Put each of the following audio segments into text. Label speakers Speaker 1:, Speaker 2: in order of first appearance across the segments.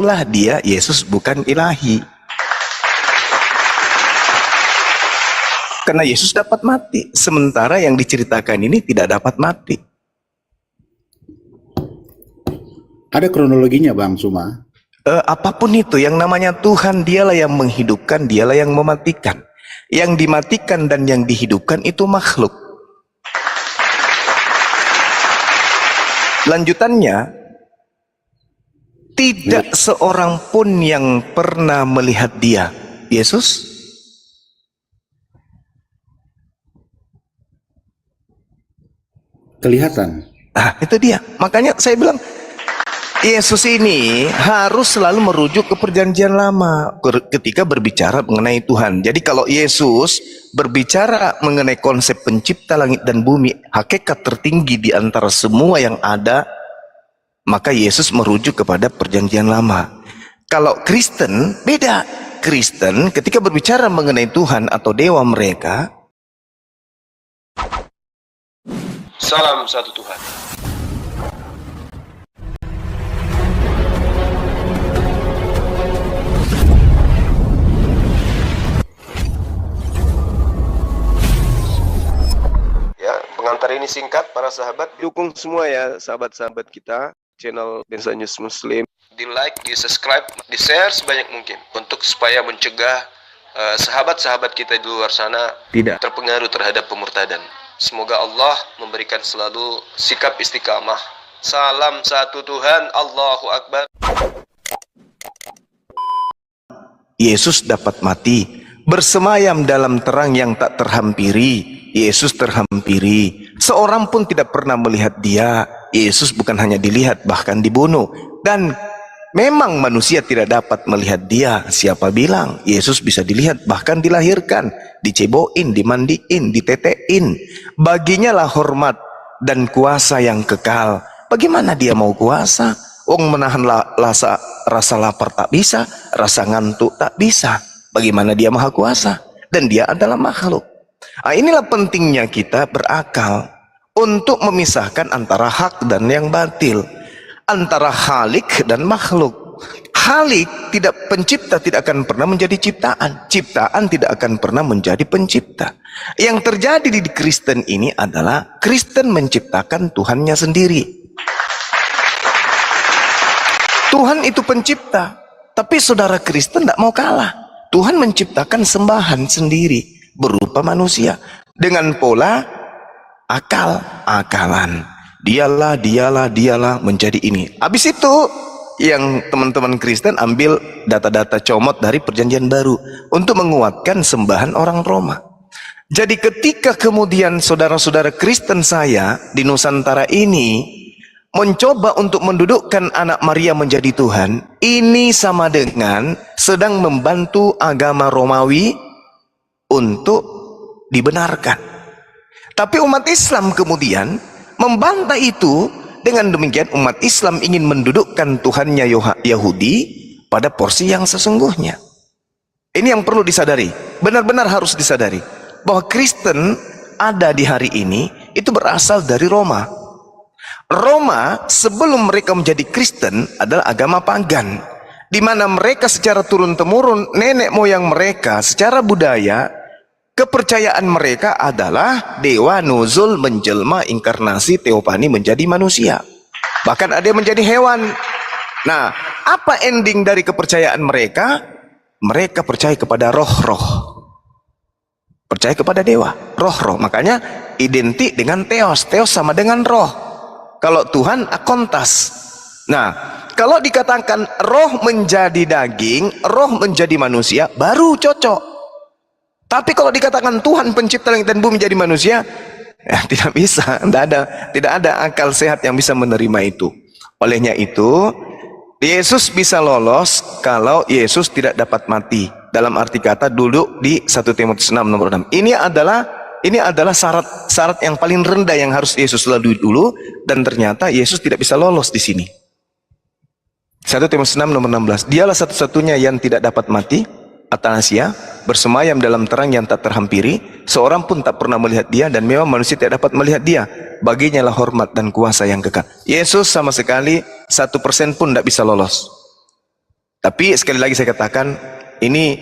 Speaker 1: lah dia Yesus bukan ilahi. Karena Yesus dapat mati, sementara yang diceritakan ini tidak dapat mati.
Speaker 2: Ada kronologinya Bang Suma?
Speaker 1: Apapun itu, yang namanya Tuhan, dialah yang menghidupkan, dialah yang mematikan. Yang dimatikan dan yang dihidupkan itu makhluk. Lanjutannya, tidak seorang pun yang pernah melihat dia. Yesus?
Speaker 2: Kelihatan.
Speaker 1: Itu dia. Makanya saya bilang, Yesus ini harus selalu merujuk ke perjanjian lama ketika berbicara mengenai Tuhan. Jadi kalau Yesus berbicara mengenai konsep pencipta langit dan bumi, hakikat tertinggi di antara semua yang ada, maka Yesus merujuk kepada perjanjian lama. Kalau Kristen, beda. Kristen ketika berbicara mengenai Tuhan atau dewa mereka, salam satu Tuhan. Ya, pengantar ini singkat, para sahabat. Dukung semua ya, sahabat-sahabat kita. Channel Densa News Muslim. Di like, di subscribe, di share sebanyak mungkin. Untuk supaya mencegah sahabat-sahabat kita di luar sana tidak terpengaruh terhadap pemurtadan. Semoga Allah memberikan selalu sikap istiqamah. Salam satu Tuhan, Allahu Akbar. Yesus dapat mati, bersemayam dalam terang yang tak terhampiri. Yesus terhampiri. Seorang pun tidak pernah melihat dia. Yesus bukan hanya dilihat, bahkan dibunuh. Dan memang manusia tidak dapat melihat dia. Siapa bilang? Yesus bisa dilihat, bahkan dilahirkan, diceboin, dimandiin, ditetein. Baginya lah hormat dan kuasa yang kekal. Bagaimana dia mau kuasa? Menahan rasa lapar tak bisa, rasa ngantuk tak bisa. Bagaimana dia maha kuasa? Dan dia adalah makhluk. Inilah pentingnya kita berakal untuk memisahkan antara hak dan yang batil, antara khalik dan makhluk. Khalik tidak, pencipta tidak akan pernah menjadi ciptaan, ciptaan tidak akan pernah menjadi pencipta. Yang terjadi di Kristen ini adalah Kristen menciptakan Tuhannya sendiri. Tuhan itu pencipta, tapi saudara Kristen tidak mau kalah. Tuhan menciptakan sembahan sendiri berupa manusia dengan pola akal-akalan. Dialah menjadi ini. Habis itu yang teman-teman Kristen ambil data-data comot dari perjanjian baru untuk menguatkan sembahan orang Roma. Jadi ketika kemudian saudara-saudara Kristen saya di Nusantara ini mencoba untuk mendudukkan anak Maria menjadi Tuhan, ini sama dengan sedang membantu agama Romawi untuk dibenarkan. Tapi umat Islam kemudian membantah itu. Dengan demikian umat Islam ingin mendudukkan Tuhannya Yahudi pada porsi yang sesungguhnya. Ini yang perlu disadari, benar-benar harus disadari bahwa Kristen ada di hari ini itu berasal dari Roma. Roma sebelum mereka menjadi Kristen adalah agama pagan, di mana mereka secara turun-temurun nenek moyang mereka secara budaya, kepercayaan mereka adalah dewa nuzul, menjelma, inkarnasi, teofani menjadi manusia. Bahkan ada yang menjadi hewan. Nah, apa ending dari kepercayaan mereka? Mereka percaya kepada roh-roh. Percaya kepada dewa, roh-roh. Makanya identik dengan teos. Teos sama dengan roh. Kalau Tuhan akontas. Nah, kalau dikatakan roh menjadi daging, roh menjadi manusia, baru cocok. Tapi kalau dikatakan Tuhan pencipta langit dan bumi jadi manusia, ya tidak bisa, tidak ada akal sehat yang bisa menerima itu. Olehnya itu, Yesus bisa lolos kalau Yesus tidak dapat mati. Dalam arti kata duduk di 1 Timotius 6 nomor 6. Ini adalah syarat yang paling rendah yang harus Yesus lalui dulu, dan ternyata Yesus tidak bisa lolos di sini. 1 Timotius 6 nomor 16. Dialah satu-satunya yang tidak dapat mati, Atanasia, bersemayam dalam terang yang tak terhampiri, seorang pun tak pernah melihat dia, dan memang manusia tidak dapat melihat dia. Baginya lah hormat dan kuasa yang kekal. Yesus sama sekali 1% pun tidak bisa lolos. Tapi sekali lagi saya katakan, ini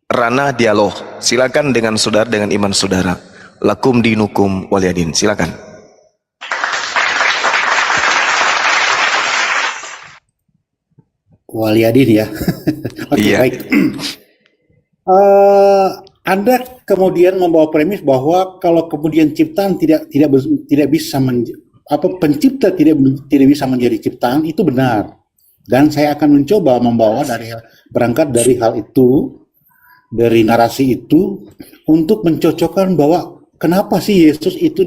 Speaker 1: ranah dialog. Silakan dengan saudara, dengan iman saudara. Lakum dinukum waliyadin. Silakan.
Speaker 2: Waliyadin ya. Oke,
Speaker 1: Iya.
Speaker 2: baik. Anda kemudian membawa premis bahwa kalau kemudian ciptaan tidak bisa pencipta tidak bisa menjadi ciptaan, itu benar. Dan saya akan mencoba membawa berangkat dari hal itu, dari narasi itu, untuk mencocokkan bahwa kenapa sih Yesus itu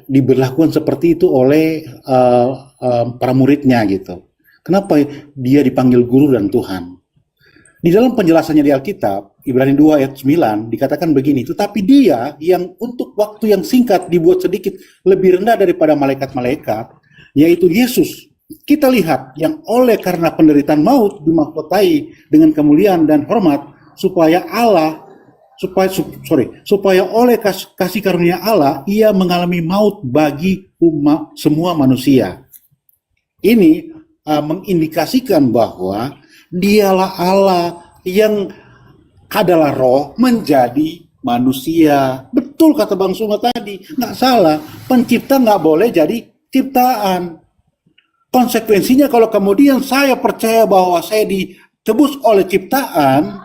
Speaker 2: diberlakukan seperti itu oleh para muridnya gitu. Kenapa dia dipanggil guru dan Tuhan? Di dalam penjelasannya di Alkitab, Ibrani 2 ayat 9 dikatakan begini, tetapi dia yang untuk waktu yang singkat dibuat sedikit lebih rendah daripada malaikat-malaikat, yaitu Yesus. Kita lihat yang oleh karena penderitaan maut dimahkotai dengan kemuliaan dan hormat supaya oleh kasih karunia Allah ia mengalami maut bagi semua manusia. Ini mengindikasikan bahwa dialah Allah yang adalah roh menjadi manusia. Betul kata Bang Suma tadi, nggak salah. Pencipta nggak boleh jadi ciptaan. Konsekuensinya kalau kemudian saya percaya bahwa saya ditebus oleh ciptaan,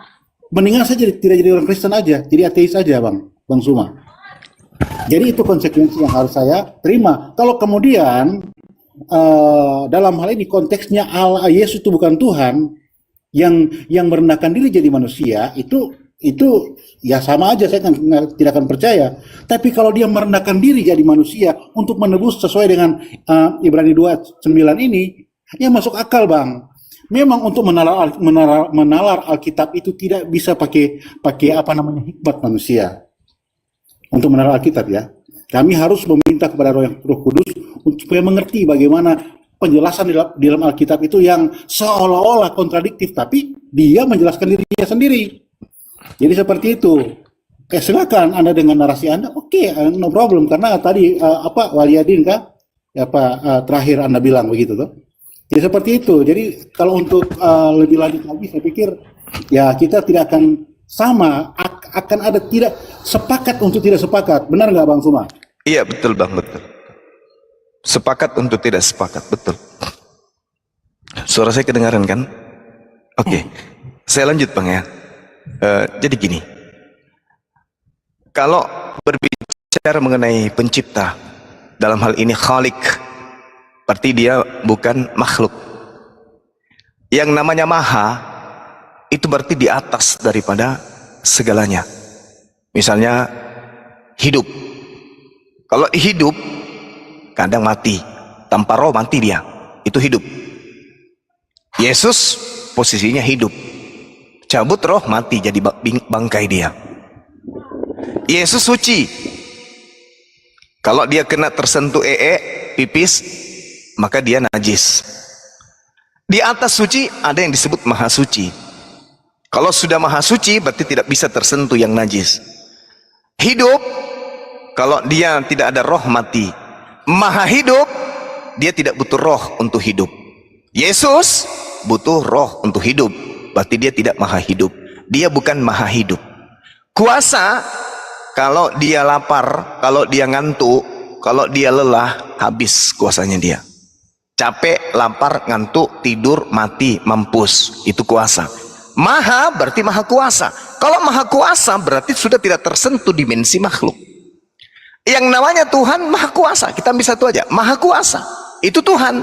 Speaker 2: mendingan saya tidak jadi orang Kristen aja, jadi ateis aja Bang Suma. Jadi itu konsekuensi yang harus saya terima. Kalau kemudian dalam hal ini konteksnya Allah Yesus itu bukan Tuhan, yang merendahkan diri jadi manusia, itu ya sama aja, saya tidak akan percaya. Tapi kalau dia merendahkan diri jadi manusia untuk menebus sesuai dengan Ibrani 2:9 ini, ya masuk akal Bang. Memang untuk menalar Alkitab itu tidak bisa pakai hikmat manusia untuk menalar Alkitab ya. Kami harus meminta kepada Roh Kudus supaya mengerti bagaimana penjelasan di dalam Alkitab itu yang seolah-olah kontradiktif, tapi dia menjelaskan dirinya sendiri. Jadi seperti itu. Silakan Anda dengan narasi Anda, oke, no problem, karena tadi Waliyadin kah? Terakhir Anda bilang begitu tuh. Jadi seperti itu. Jadi kalau untuk lebih lanjut lagi, saya pikir ya kita tidak akan sama, akan ada tidak sepakat untuk tidak sepakat. Benar nggak Bang Suma?
Speaker 1: Iya betul Bang, betul. Sepakat untuk tidak sepakat, betul. Suara saya kedengaran kan? Oke. Saya lanjut Bang ya. Jadi gini, kalau berbicara mengenai pencipta, dalam hal ini Khalik, berarti dia bukan makhluk. Yang namanya maha, itu berarti di atas daripada segalanya. Misalnya hidup. Kalau hidup, kadang mati, tanpa roh mati dia, itu hidup. Yesus posisinya hidup, cabut roh mati, jadi bangkai dia. Yesus suci, kalau dia kena tersentuh pipis, maka dia najis. Di atas suci ada yang disebut maha suci. Kalau sudah maha suci berarti tidak bisa tersentuh yang najis. Hidup, kalau dia tidak ada roh mati. Maha hidup, dia tidak butuh roh untuk hidup. Yesus butuh roh untuk hidup, berarti dia tidak maha hidup. Dia bukan maha hidup. Kuasa, kalau dia lapar, kalau dia ngantuk, kalau dia lelah, habis kuasanya dia. Capek, lapar, ngantuk, tidur, mati, mampus, itu kuasa. Maha berarti maha kuasa. Kalau maha kuasa berarti sudah tidak tersentuh dimensi makhluk. Yang namanya Tuhan maha kuasa, kita ambil satu aja, maha kuasa, itu Tuhan.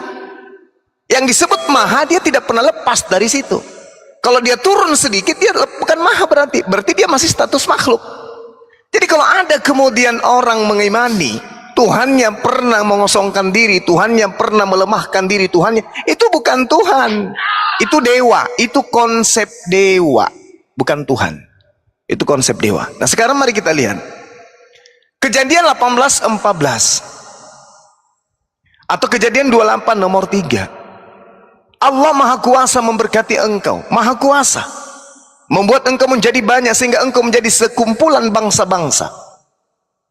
Speaker 1: Yang disebut maha, dia tidak pernah lepas dari situ. Kalau dia turun sedikit, dia bukan maha, berarti dia masih status makhluk. Jadi kalau ada kemudian orang mengimani Tuhannya pernah mengosongkan diri, Tuhannya pernah melemahkan diri, Tuhannya itu bukan Tuhan, itu dewa, itu konsep dewa, bukan Tuhan, itu konsep dewa. Nah sekarang mari kita lihat Kejadian 18:14 atau Kejadian 28 nomor 3. Allah maha kuasa memberkati engkau, maha kuasa membuat engkau menjadi banyak sehingga engkau menjadi sekumpulan bangsa-bangsa.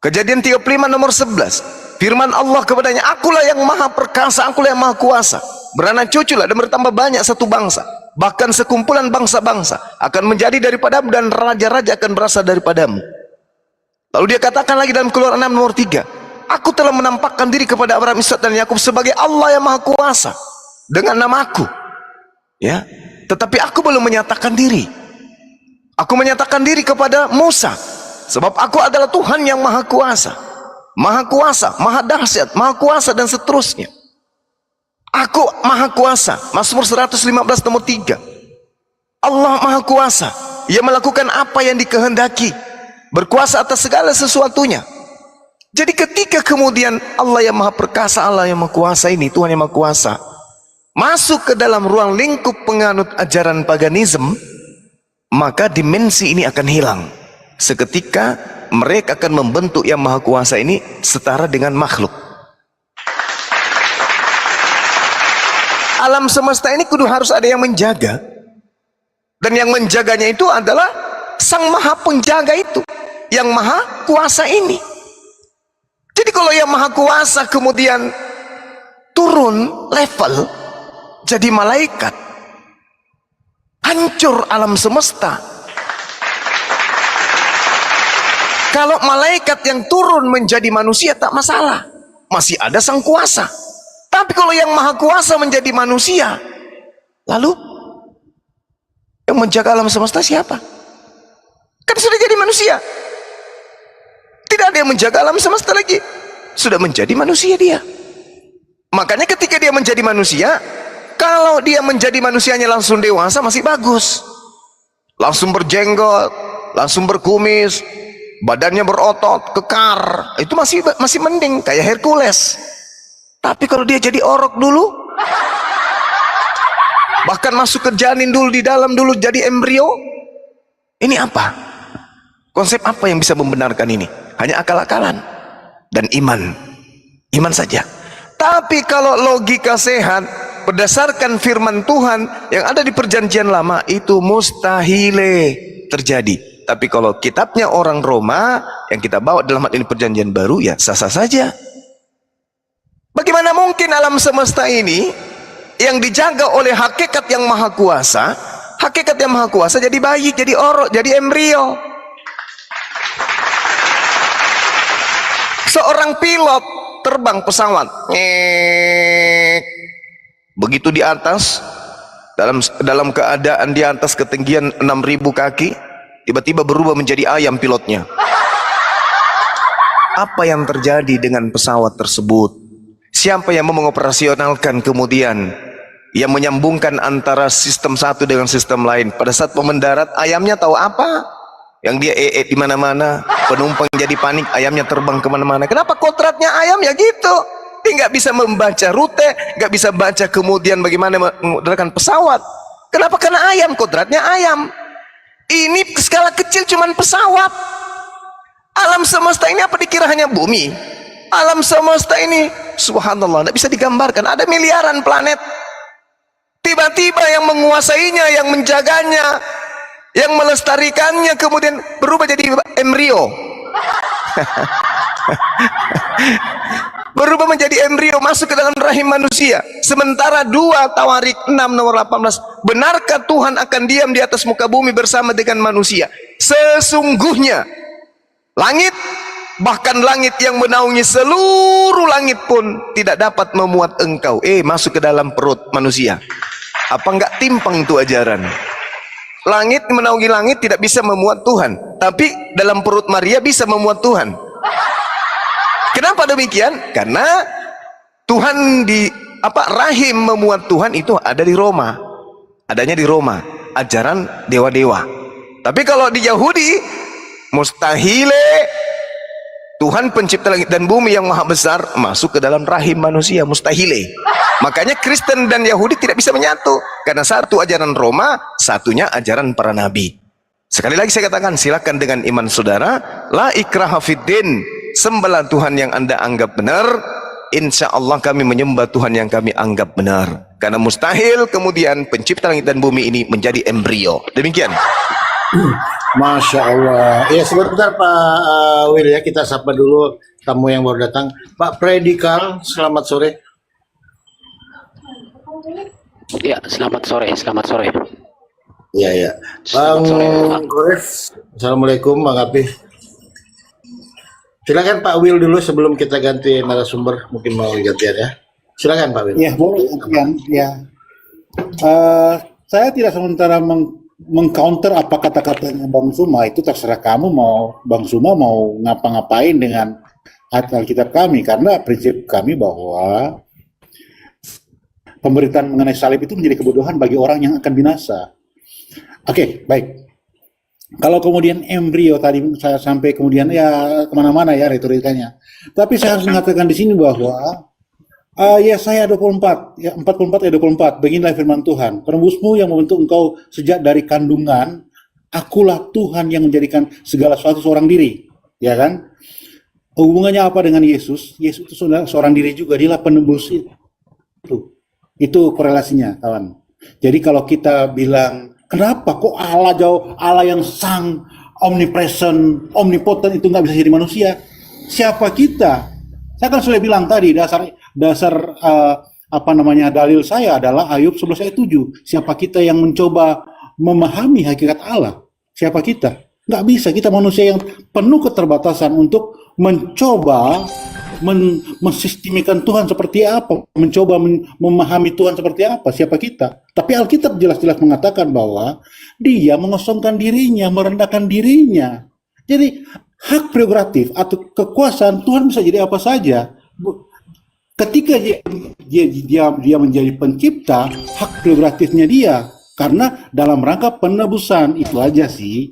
Speaker 1: Kejadian 35 nomor 11. Firman Allah kepadanya, akulah yang maha perkasa, akulah yang maha kuasa. Beranak cuculah dan bertambah banyak satu bangsa. Bahkan sekumpulan bangsa-bangsa akan menjadi daripadamu dan raja-raja akan berasal daripadamu. Lalu dia katakan lagi dalam Keluaran 6 nomor 3, aku telah menampakkan diri kepada Abraham, Ishak dan Yakub sebagai Allah yang maha kuasa dengan namaku. Ya, tetapi aku belum menyatakan diri. Aku menyatakan diri kepada Musa, sebab aku adalah Tuhan yang maha kuasa, maha dahsyat, maha kuasa dan seterusnya. Aku maha kuasa. Mazmur 115 nomor 3. Allah maha kuasa. Ia melakukan apa yang dikehendaki, berkuasa atas segala sesuatunya. Jadi ketika kemudian Allah yang maha perkasa, Allah yang maha kuasa ini, Tuhan yang maha kuasa, masuk ke dalam ruang lingkup penganut ajaran paganisme, maka dimensi ini akan hilang. Seketika mereka akan membentuk yang maha kuasa ini setara dengan makhluk. Alam semesta ini kudu harus ada yang menjaga, dan yang menjaganya itu adalah sang maha penjaga itu, yang maha kuasa ini. Jadi kalau yang maha kuasa kemudian turun level jadi malaikat, hancur alam semesta. Kalau malaikat yang turun menjadi manusia tak masalah, masih ada sang kuasa. Tapi kalau yang maha kuasa menjadi manusia, lalu yang menjaga alam semesta siapa? Kan sudah jadi manusia. Tidak ada yang menjaga alam semesta lagi, sudah menjadi manusia dia. Makanya ketika dia menjadi manusia, kalau dia menjadi manusianya langsung dewasa masih bagus, langsung berjenggot, langsung berkumis, badannya berotot, kekar, itu masih mending, kayak Hercules. Tapi kalau dia jadi orok dulu, bahkan masuk ke janin dulu, di dalam dulu jadi embrio, ini apa? Konsep apa yang bisa membenarkan ini? Hanya akal-akalan dan iman saja. Tapi kalau logika sehat berdasarkan firman Tuhan yang ada di perjanjian lama, itu mustahil terjadi. Tapi kalau kitabnya orang Roma yang kita bawa dalam hal ini perjanjian baru, ya sah-sah saja. Bagaimana mungkin alam semesta ini yang dijaga oleh hakikat yang maha kuasa, hakikat yang maha kuasa jadi bayi, jadi orok, jadi embrio. Seorang pilot terbang pesawat, begitu di atas, dalam keadaan di atas ketinggian 6.000 kaki, tiba-tiba berubah menjadi ayam pilotnya. Apa yang terjadi dengan pesawat tersebut? Siapa yang mau mengoperasionalkan kemudian, yang menyambungkan antara sistem satu dengan sistem lain? Pada saat mau mendarat, ayamnya tahu apa? Yang dia di mana-mana, penumpang jadi panik, ayamnya terbang kemana-mana. Kenapa kodratnya ayam ya gitu? Dia nggak bisa membaca rute, nggak bisa baca kemudian bagaimana menggunakan pesawat. Kenapa? Karena ayam, kodratnya ayam. Ini skala kecil cuman pesawat. Alam semesta ini apa dikira hanya bumi? Alam semesta ini, subhanallah, tidak bisa digambarkan. Ada miliaran planet. Tiba-tiba yang menguasainya, yang menjaganya, yang melestarikannya kemudian berubah jadi embrio. Berubah menjadi embrio, masuk ke dalam rahim manusia. Sementara 2 Tawarik 6 nomor 18, benarkah Tuhan akan diam di atas muka bumi bersama dengan manusia? Sesungguhnya langit, bahkan langit yang menaungi seluruh langit pun tidak dapat memuat engkau. Masuk ke dalam perut manusia. Apa enggak timpang itu ajaran? Langit menaungi langit tidak bisa memuat Tuhan, tapi dalam perut Maria bisa memuat Tuhan. Kenapa demikian? Karena Tuhan rahim memuat Tuhan itu ada di Roma. Adanya di Roma, ajaran dewa-dewa. Tapi kalau di Yahudi mustahile, Tuhan pencipta langit dan bumi yang maha besar masuk ke dalam rahim manusia, mustahile. Makanya Kristen dan Yahudi tidak bisa menyatu, karena satu ajaran Roma, satunya ajaran para nabi. Sekali lagi saya katakan, silakan dengan iman saudara, la ikraha fiddin, sembahlah Tuhan yang Anda anggap benar. Insya Allah kami menyembah Tuhan yang kami anggap benar, karena mustahil kemudian pencipta langit dan bumi ini menjadi embrio. Demikian.
Speaker 2: Masya Allah. Ya sebentar Pak Will ya, kita sapa dulu tamu yang baru datang. Pak Predikal, selamat sore.
Speaker 3: Ya, selamat sore, selamat sore.
Speaker 2: Iya ya. Bang
Speaker 3: Selamat sore, Pak.
Speaker 2: Goref, Assalamualaikum Bang Apih. Silakan Pak Will dulu sebelum kita ganti narasumber, mungkin mau gantian ya. Silakan Pak Will.
Speaker 4: Ya, boleh gantian. Ya. Saya tidak sementara mengcounter apa kata-katanya Bang Suma, itu terserah kamu mau Bang Suma mau ngapa-ngapain dengan Alkitab kami, karena prinsip kami bahwa pemberitaan mengenai salib itu menjadi kebodohan bagi orang yang akan binasa. Oke, baik. Kalau kemudian embrio tadi saya sampai kemudian ya kemana-mana ya retorikanya. Tapi saya harus mengatakan di sini bahwa Yesaya 24, ya 44 ayat 24, beginilah firman Tuhan, penebusmu yang membentuk engkau sejak dari kandungan, akulah Tuhan yang menjadikan segala sesuatu seorang diri, ya kan? Hubungannya apa dengan Yesus? Yesus itu seorang diri juga, dialah penebus itu korelasinya, kawan. Jadi kalau kita bilang, kenapa kok Allah jauh, Allah yang sang omnipresent, omnipotent itu nggak bisa jadi manusia? Siapa kita? Saya kan sudah bilang tadi dasar dalil saya adalah Ayub 11 ayat 7. Siapa kita yang mencoba memahami hakikat Allah? Siapa kita? Nggak bisa, kita manusia yang penuh keterbatasan untuk mencoba mensistemikan Tuhan seperti apa, mencoba memahami Tuhan seperti apa, siapa kita. Tapi Alkitab jelas-jelas mengatakan bahwa dia mengosongkan dirinya, merendahkan dirinya. Jadi hak prerogatif atau kekuasaan Tuhan bisa jadi apa saja. Ketika dia menjadi pencipta, hak prerogatifnya dia. Karena dalam rangka penebusan, itu aja sih.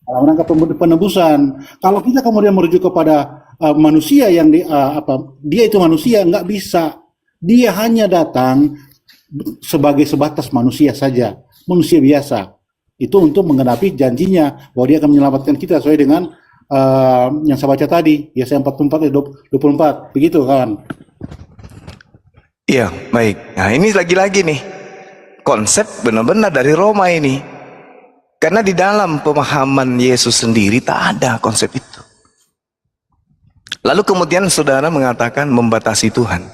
Speaker 4: Dalam rangka penebusan. Kalau kita kemudian merujuk kepada manusia yang dia itu manusia, nggak bisa. Dia hanya datang sebagai sebatas manusia saja, manusia biasa. Itu untuk menggenapi janjinya bahwa dia akan menyelamatkan kita sesuai dengan yang saya baca tadi, Yesaya 44 ayat 24. Begitu kawan.
Speaker 1: Iya, baik. Nah, ini lagi-lagi nih konsep benar-benar dari Roma ini. Karena di dalam pemahaman Yesus sendiri tak ada konsep itu. Lalu kemudian saudara mengatakan membatasi Tuhan.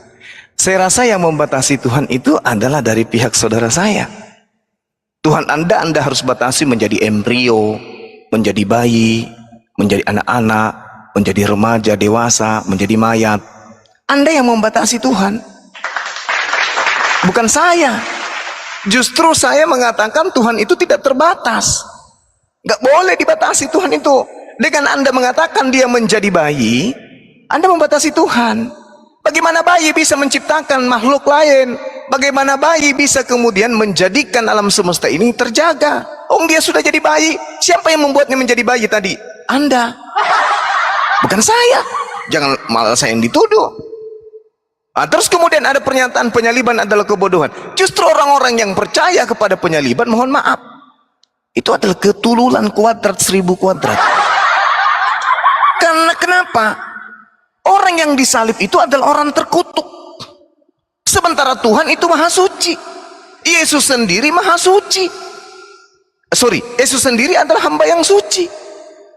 Speaker 1: Saya rasa yang membatasi Tuhan itu adalah dari pihak saudara saya. Tuhan Anda harus batasi menjadi embrio, menjadi bayi, menjadi anak-anak, menjadi remaja, dewasa, menjadi mayat. Anda yang membatasi Tuhan. Bukan saya. Justru saya mengatakan Tuhan itu tidak terbatas. Gak boleh dibatasi Tuhan itu. Dengan Anda mengatakan dia menjadi bayi, Anda membatasi Tuhan. Bagaimana bayi bisa menciptakan makhluk lain? Bagaimana bayi bisa kemudian menjadikan alam semesta ini terjaga? Oh, dia sudah jadi bayi. Siapa yang membuatnya menjadi bayi tadi? Anda. Bukan saya. Jangan malah saya yang dituduh. Terus kemudian ada pernyataan penyaliban adalah kebodohan. Justru orang-orang yang percaya kepada penyaliban, mohon maaf, itu adalah ketululan kuadrat 1000 kuadrat. Karena kenapa? Orang yang disalib itu adalah orang terkutuk. Sementara Tuhan itu maha suci. Yesus sendiri maha suci. Yesus sendiri adalah hamba yang suci.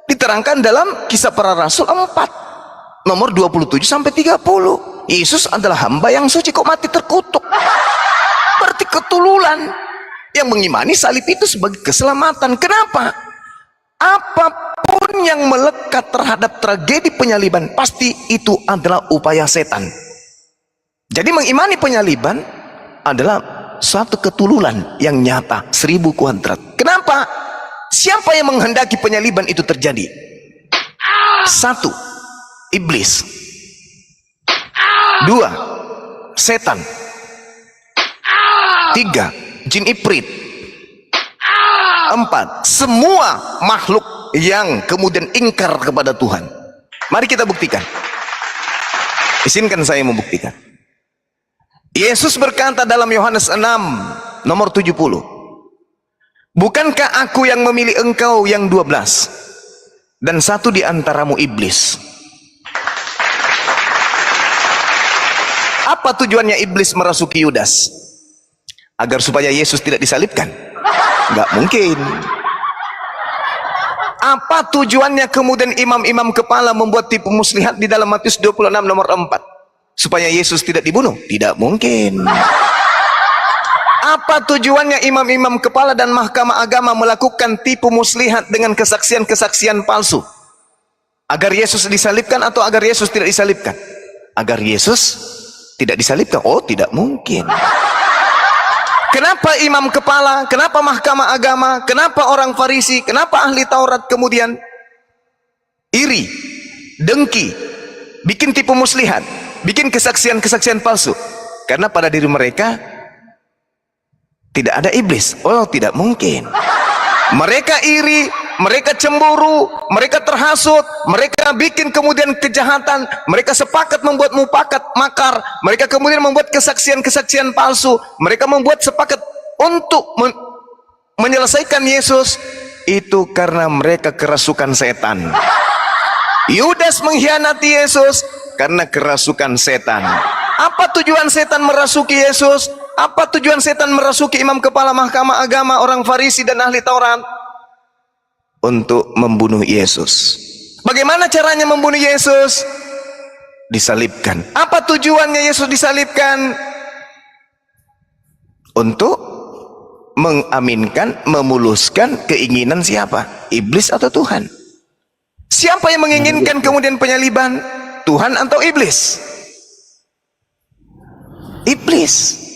Speaker 1: Diterangkan dalam Kisah Para Rasul 4 nomor 27 sampai 30. Yesus adalah hamba yang suci, kok mati terkutuk? Berarti ketululan. Yang mengimani salib itu sebagai keselamatan. Kenapa? Apapun yang melekat terhadap tragedi penyaliban, pasti itu adalah upaya setan. Jadi mengimani penyaliban adalah suatu ketululan yang nyata, 1000 kuadrat. Kenapa? Siapa yang menghendaki penyaliban itu terjadi? 1. Iblis. 2. Setan. 3. Jin Ifrit. 4. Semua makhluk yang kemudian ingkar kepada Tuhan. Mari kita buktikan. Izinkan saya membuktikan. Yesus berkata dalam Yohanes 6 nomor 70, bukankah aku yang memilih engkau yang 12 dan satu di antaramu iblis? Apa tujuannya iblis merasuki Yudas? Agar supaya Yesus tidak disalibkan? Enggak mungkin. Apa tujuannya kemudian imam-imam kepala membuat tipu muslihat di dalam Matius 26 nomor 4? Supaya Yesus tidak dibunuh? Tidak mungkin. Apa tujuannya imam-imam kepala dan mahkamah agama melakukan tipu muslihat dengan kesaksian-kesaksian palsu? Agar Yesus disalibkan atau agar Yesus tidak disalibkan? Agar Yesus tidak disalibkan? Oh, tidak mungkin. Kenapa imam kepala, kenapa mahkamah agama, kenapa orang Farisi, kenapa ahli Taurat kemudian iri, dengki, bikin tipu muslihat, bikin kesaksian-kesaksian palsu? Karena pada diri mereka tidak ada iblis. Oh, tidak mungkin. Mereka iri, mereka cemburu, mereka terhasut, mereka bikin kemudian kejahatan, mereka sepakat membuat mufakat makar, mereka kemudian membuat kesaksian-kesaksian palsu, mereka membuat sepakat untuk menyelesaikan Yesus. Itu karena mereka kerasukan setan. Yudas mengkhianati Yesus karena kerasukan setan. Apa tujuan setan merasuki Yesus? Apa tujuan setan merasuki imam kepala mahkamah agama, orang Farisi dan ahli Taurat? Untuk membunuh Yesus. Bagaimana caranya membunuh Yesus? Disalibkan. Apa tujuannya Yesus disalibkan? Untuk mengaminkan, memuluskan keinginan siapa? Iblis atau Tuhan? Siapa yang menginginkan kemudian penyaliban? Tuhan atau iblis? Iblis.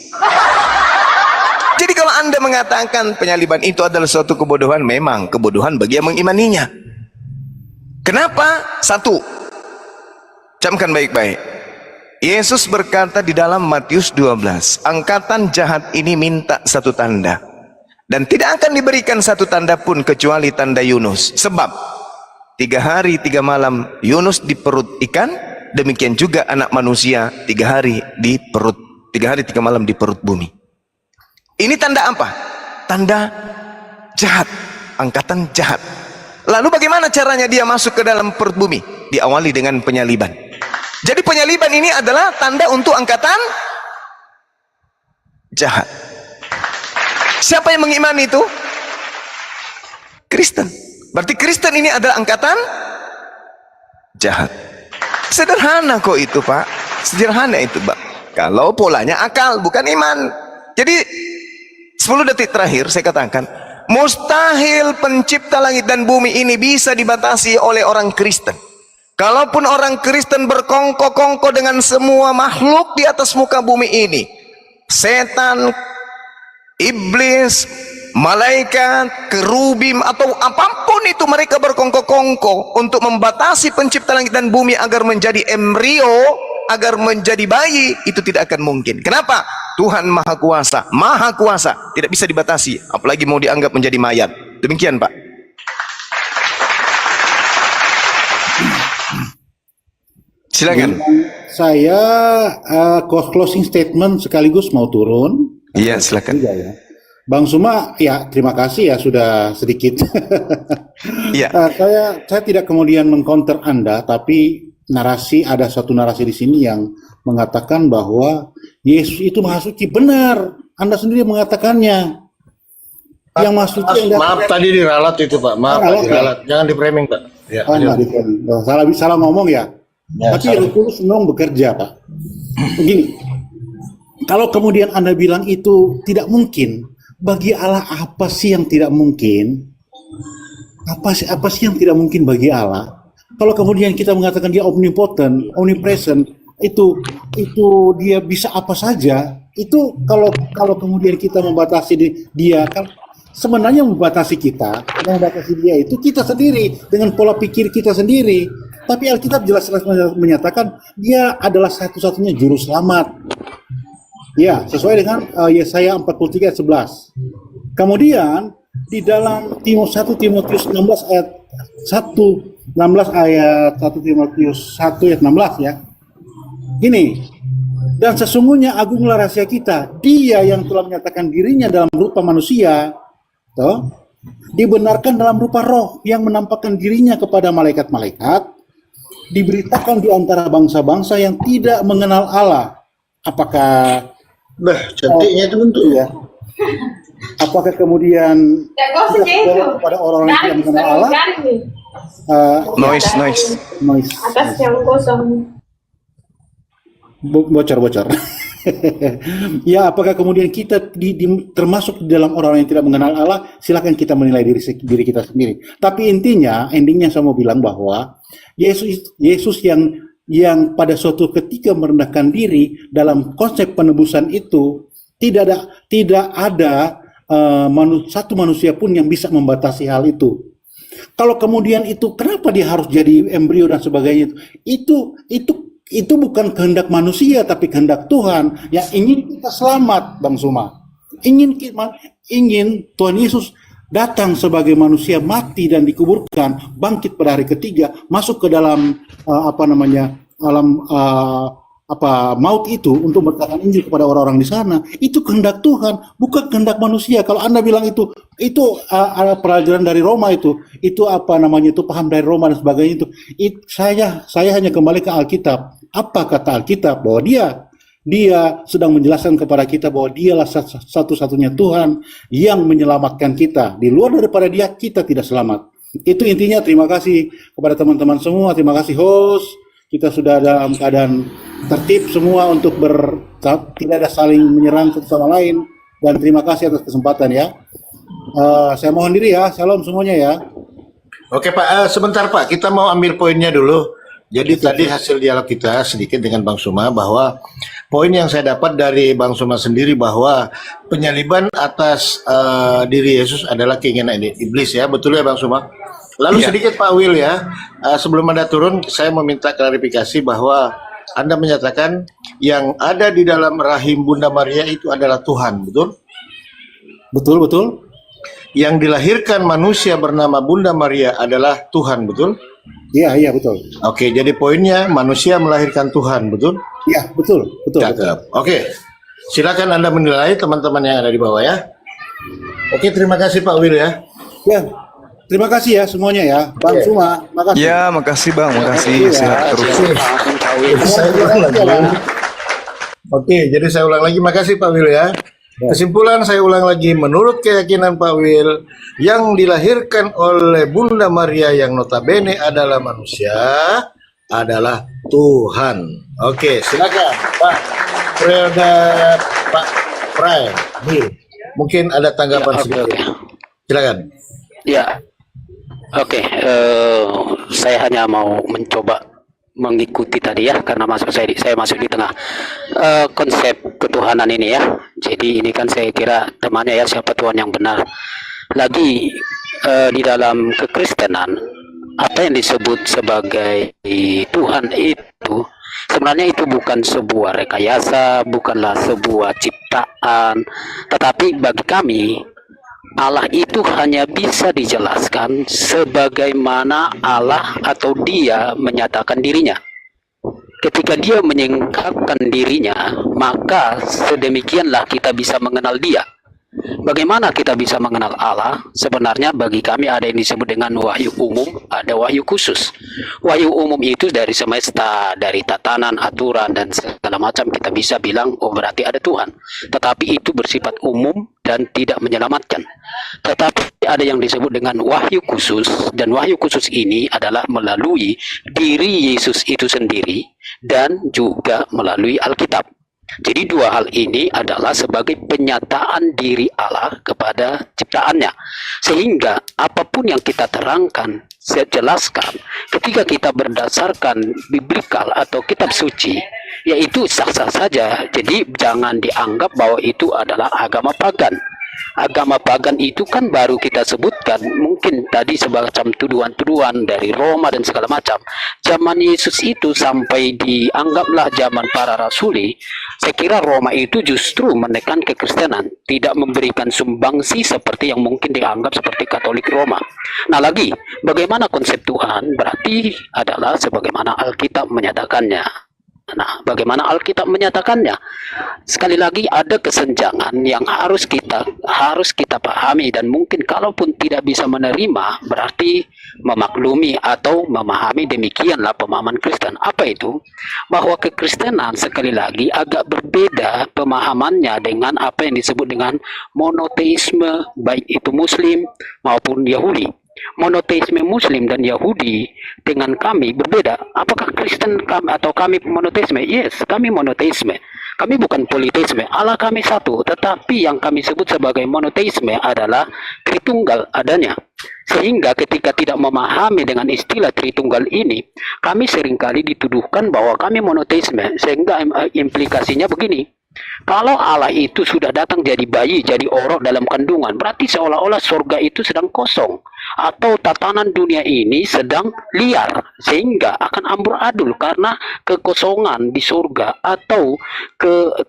Speaker 1: Jadi kalau Anda mengatakan penyaliban itu adalah suatu kebodohan, memang kebodohan bagi yang mengimaninya. Kenapa? Satu, camkan baik-baik. Yesus berkata di dalam Matius 12, angkatan jahat ini minta satu tanda, dan tidak akan diberikan satu tanda pun kecuali tanda Yunus. Sebab 3 hari 3 malam Yunus di perut ikan, demikian juga anak manusia 3 hari 3 malam di perut bumi. Ini tanda apa? Tanda jahat, angkatan jahat. Lalu bagaimana caranya dia masuk ke dalam perut bumi? Diawali dengan penyaliban. Jadi penyaliban ini adalah tanda untuk angkatan jahat. Siapa yang mengimani itu? Kristen. Berarti Kristen ini adalah angkatan jahat. Sederhana kok itu, Pak. Sederhana itu, Pak. Kalau polanya akal, bukan iman. Jadi 10 detik terakhir saya katakan, mustahil pencipta langit dan bumi ini bisa dibatasi oleh orang Kristen. Kalaupun orang Kristen berkongko-kongko dengan semua makhluk di atas muka bumi ini, setan, iblis, malaikat, kerubim, atau apapun itu, mereka berkongko-kongko untuk membatasi pencipta langit dan bumi agar menjadi embrio, agar menjadi bayi, itu tidak akan mungkin. Kenapa? Tuhan Maha Kuasa, Maha Kuasa, tidak bisa dibatasi, apalagi mau dianggap menjadi mayat. Demikian, Pak. Silakan.
Speaker 2: Saya closing statement sekaligus mau turun.
Speaker 1: Iya, silakan.
Speaker 2: Ya. Bang Suma, ya terima kasih ya sudah sedikit.
Speaker 1: Iya.
Speaker 2: Saya tidak kemudian mengcounter Anda, tapi ada satu narasi di sini yang mengatakan bahwa Yesus itu Maha Suci. Benar, Anda sendiri mengatakannya. Yang Maha Suci
Speaker 5: maaf tadi diralat itu, Pak. Maaf, diralat. Jangan di-framing, Pak. Ya,
Speaker 2: salah ngomong ya.
Speaker 5: Ya,
Speaker 2: tapi Roh Kudus memang bekerja, Pak. Begini, kalau kemudian Anda bilang itu tidak mungkin, bagi Allah apa sih yang tidak mungkin? Apa sih yang tidak mungkin bagi Allah? Kalau kemudian kita mengatakan dia omnipotent, omnipresent, itu dia bisa apa saja. Itu kalau kemudian kita membatasi dia, kan sebenarnya membatasi dia itu kita sendiri dengan pola pikir kita sendiri. Tapi Alkitab jelas-jelas menyatakan dia adalah satu-satunya juru selamat. Ya, sesuai dengan Yesaya 43 ayat 11. Kemudian di dalam 1 Timotius 16 ayat 1 ayat 1 Timotius 1 ayat 16 ya. Gini, dan sesungguhnya agunglah rahasia kita, dia yang telah menyatakan dirinya dalam rupa manusia, toh, dibenarkan dalam rupa roh yang menampakkan dirinya kepada malaikat-malaikat, diberitakan di antara bangsa-bangsa yang tidak mengenal Allah. Apakah
Speaker 5: cantiknya itu bentuk
Speaker 2: ya? apakah kemudian kita kepada orang-orang yang tidak mengenal Allah?
Speaker 1: Noise.
Speaker 2: Noise.
Speaker 6: Atas yang kosong.
Speaker 2: Bocor. Ya, apakah kemudian kita termasuk di dalam orang yang tidak mengenal Allah? Silakan kita menilai diri kita sendiri. Tapi endingnya saya mau bilang bahwa Yesus yang pada suatu ketika merendahkan diri dalam konsep penebusan itu tidak ada satu manusia pun yang bisa membatasi hal itu. Kalau kemudian itu kenapa dia harus jadi embrio dan sebagainya itu bukan kehendak manusia tapi kehendak Tuhan yang ingin kita selamat, Bang Suma. Ingin Tuhan Yesus datang sebagai manusia, mati dan dikuburkan, bangkit pada hari ketiga, masuk ke dalam maut itu untuk berkatakan Injil kepada orang-orang di sana. Itu kehendak Tuhan, bukan kehendak manusia. Kalau Anda bilang itu pelajaran dari Roma itu paham dari Roma dan sebagainya saya hanya kembali ke Alkitab. Apa kata Alkitab? Bahwa dia sedang menjelaskan kepada kita bahwa dialah satu-satunya Tuhan yang menyelamatkan kita. Di luar daripada dia, kita tidak selamat. Itu intinya. Terima kasih kepada teman-teman semua. Terima kasih host. Kita sudah dalam keadaan tertib semua untuk tidak ada saling menyerang satu sama lain. Dan terima kasih atas kesempatan ya. Saya mohon diri ya. Shalom semuanya ya.
Speaker 5: Oke Pak, sebentar Pak, kita mau ambil poinnya dulu. Jadi tadi hasil dialog kita sedikit dengan Bang Suma bahwa poin yang saya dapat dari Bang Suma sendiri bahwa penyaliban atas diri Yesus adalah keinginan iblis ya, betul ya Bang Suma? Lalu sedikit Pak Will ya, sebelum Anda turun saya meminta klarifikasi bahwa Anda menyatakan yang ada di dalam rahim Bunda Maria itu adalah Tuhan, betul?
Speaker 2: Betul.
Speaker 5: Yang dilahirkan manusia bernama Bunda Maria adalah Tuhan, betul?
Speaker 2: Iya betul.
Speaker 5: Oke, jadi poinnya manusia melahirkan Tuhan, betul?
Speaker 2: Iya betul.
Speaker 5: Cakep. Oke, silakan Anda menilai teman-teman yang ada di bawah ya. Oke, terima kasih Pak Will ya.
Speaker 2: Ya, terima kasih ya semuanya ya. Bang Suma, makasih.
Speaker 1: Ya, makasih Bang, makasih. Sehat terus.
Speaker 5: Saya ulang lagi. Oke, jadi saya ulang lagi, makasih Pak Will ya. Kesimpulan saya ulang lagi, menurut keyakinan Pak Will, yang dilahirkan oleh Bunda Maria yang notabene adalah manusia adalah Tuhan. Oke, silakan Pak Pray. Mungkin ada tanggapan sedikit. Silakan.
Speaker 3: Ya, oke. Saya hanya mau mencoba mengikuti tadi ya, karena saya masuk di tengah konsep ketuhanan ini ya. Jadi ini kan saya kira temannya ya, siapa Tuhan yang benar. Lagi di dalam kekristenan, apa yang disebut sebagai Tuhan itu sebenarnya itu bukan sebuah rekayasa, bukanlah sebuah ciptaan, tetapi bagi kami Allah itu hanya bisa dijelaskan sebagaimana Allah atau Dia menyatakan dirinya. Ketika Dia menyingkapkan dirinya, maka sedemikianlah kita bisa mengenal Dia. Bagaimana kita bisa mengenal Allah? Sebenarnya bagi kami ada yang disebut dengan wahyu umum, ada wahyu khusus. Wahyu umum itu dari semesta, dari tatanan, aturan, dan segala macam kita bisa bilang, oh berarti ada Tuhan. Tetapi itu bersifat umum dan tidak menyelamatkan. Tetapi ada yang disebut dengan wahyu khusus, dan wahyu khusus ini adalah melalui diri Yesus itu sendiri dan juga melalui Alkitab. Jadi dua hal ini adalah sebagai penyataan diri Allah kepada ciptaannya. Sehingga apapun yang kita terangkan, saya jelaskan, ketika kita berdasarkan biblikal atau kitab suci, yaitu sah-sah saja. Jadi jangan dianggap bahwa itu adalah agama pagan. Agama pagan itu kan baru kita sebutkan, mungkin tadi semacam tuduhan-tuduhan dari Roma dan segala macam. Zaman Yesus itu sampai dianggaplah zaman para rasuli, saya kira Roma itu justru menekan kekristenan, tidak memberikan sumbangsi seperti yang mungkin dianggap seperti Katolik Roma. Nah lagi, bagaimana konsep Tuhan? Berarti adalah sebagaimana Alkitab menyatakannya. Nah, bagaimana Alkitab menyatakannya? Sekali lagi ada kesenjangan yang harus kita pahami, dan mungkin kalaupun tidak bisa menerima berarti memaklumi atau memahami. Demikianlah pemahaman Kristen. Apa itu? Bahwa kekristenan sekali lagi agak berbeda pemahamannya dengan apa yang disebut dengan monoteisme, baik itu Muslim maupun Yahudi. Monoteisme Muslim dan Yahudi dengan kami berbeda. Apakah Kristen kami atau kami monoteisme? Yes, kami monoteisme. Kami bukan politeisme. Allah kami satu, tetapi yang kami sebut sebagai monoteisme adalah Tritunggal adanya. Sehingga ketika tidak memahami dengan istilah Tritunggal ini, kami seringkali dituduhkan bahwa kami monoteisme. Sehingga implikasinya begini. Kalau Allah itu sudah datang jadi bayi, jadi orok dalam kandungan, berarti seolah-olah surga itu sedang kosong, atau tatanan dunia ini sedang liar, sehingga akan amburadul karena kekosongan di surga atau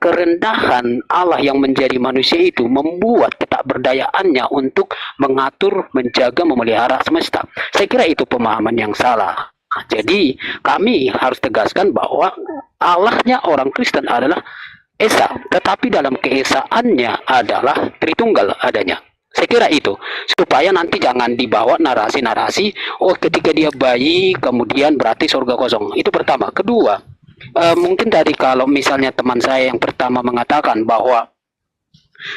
Speaker 3: kerendahan Allah yang menjadi manusia itu membuat ketakberdayaannya untuk mengatur, menjaga, memelihara semesta. Saya kira itu pemahaman yang salah. Jadi kami harus tegaskan bahwa Allahnya orang Kristen adalah Esa, tetapi dalam keesaannya adalah Tritunggal adanya. Saya kira itu, supaya nanti jangan dibawa narasi-narasi, oh ketika dia bayi kemudian berarti surga kosong. Itu pertama. Kedua, mungkin tadi kalau misalnya teman saya yang pertama mengatakan bahwa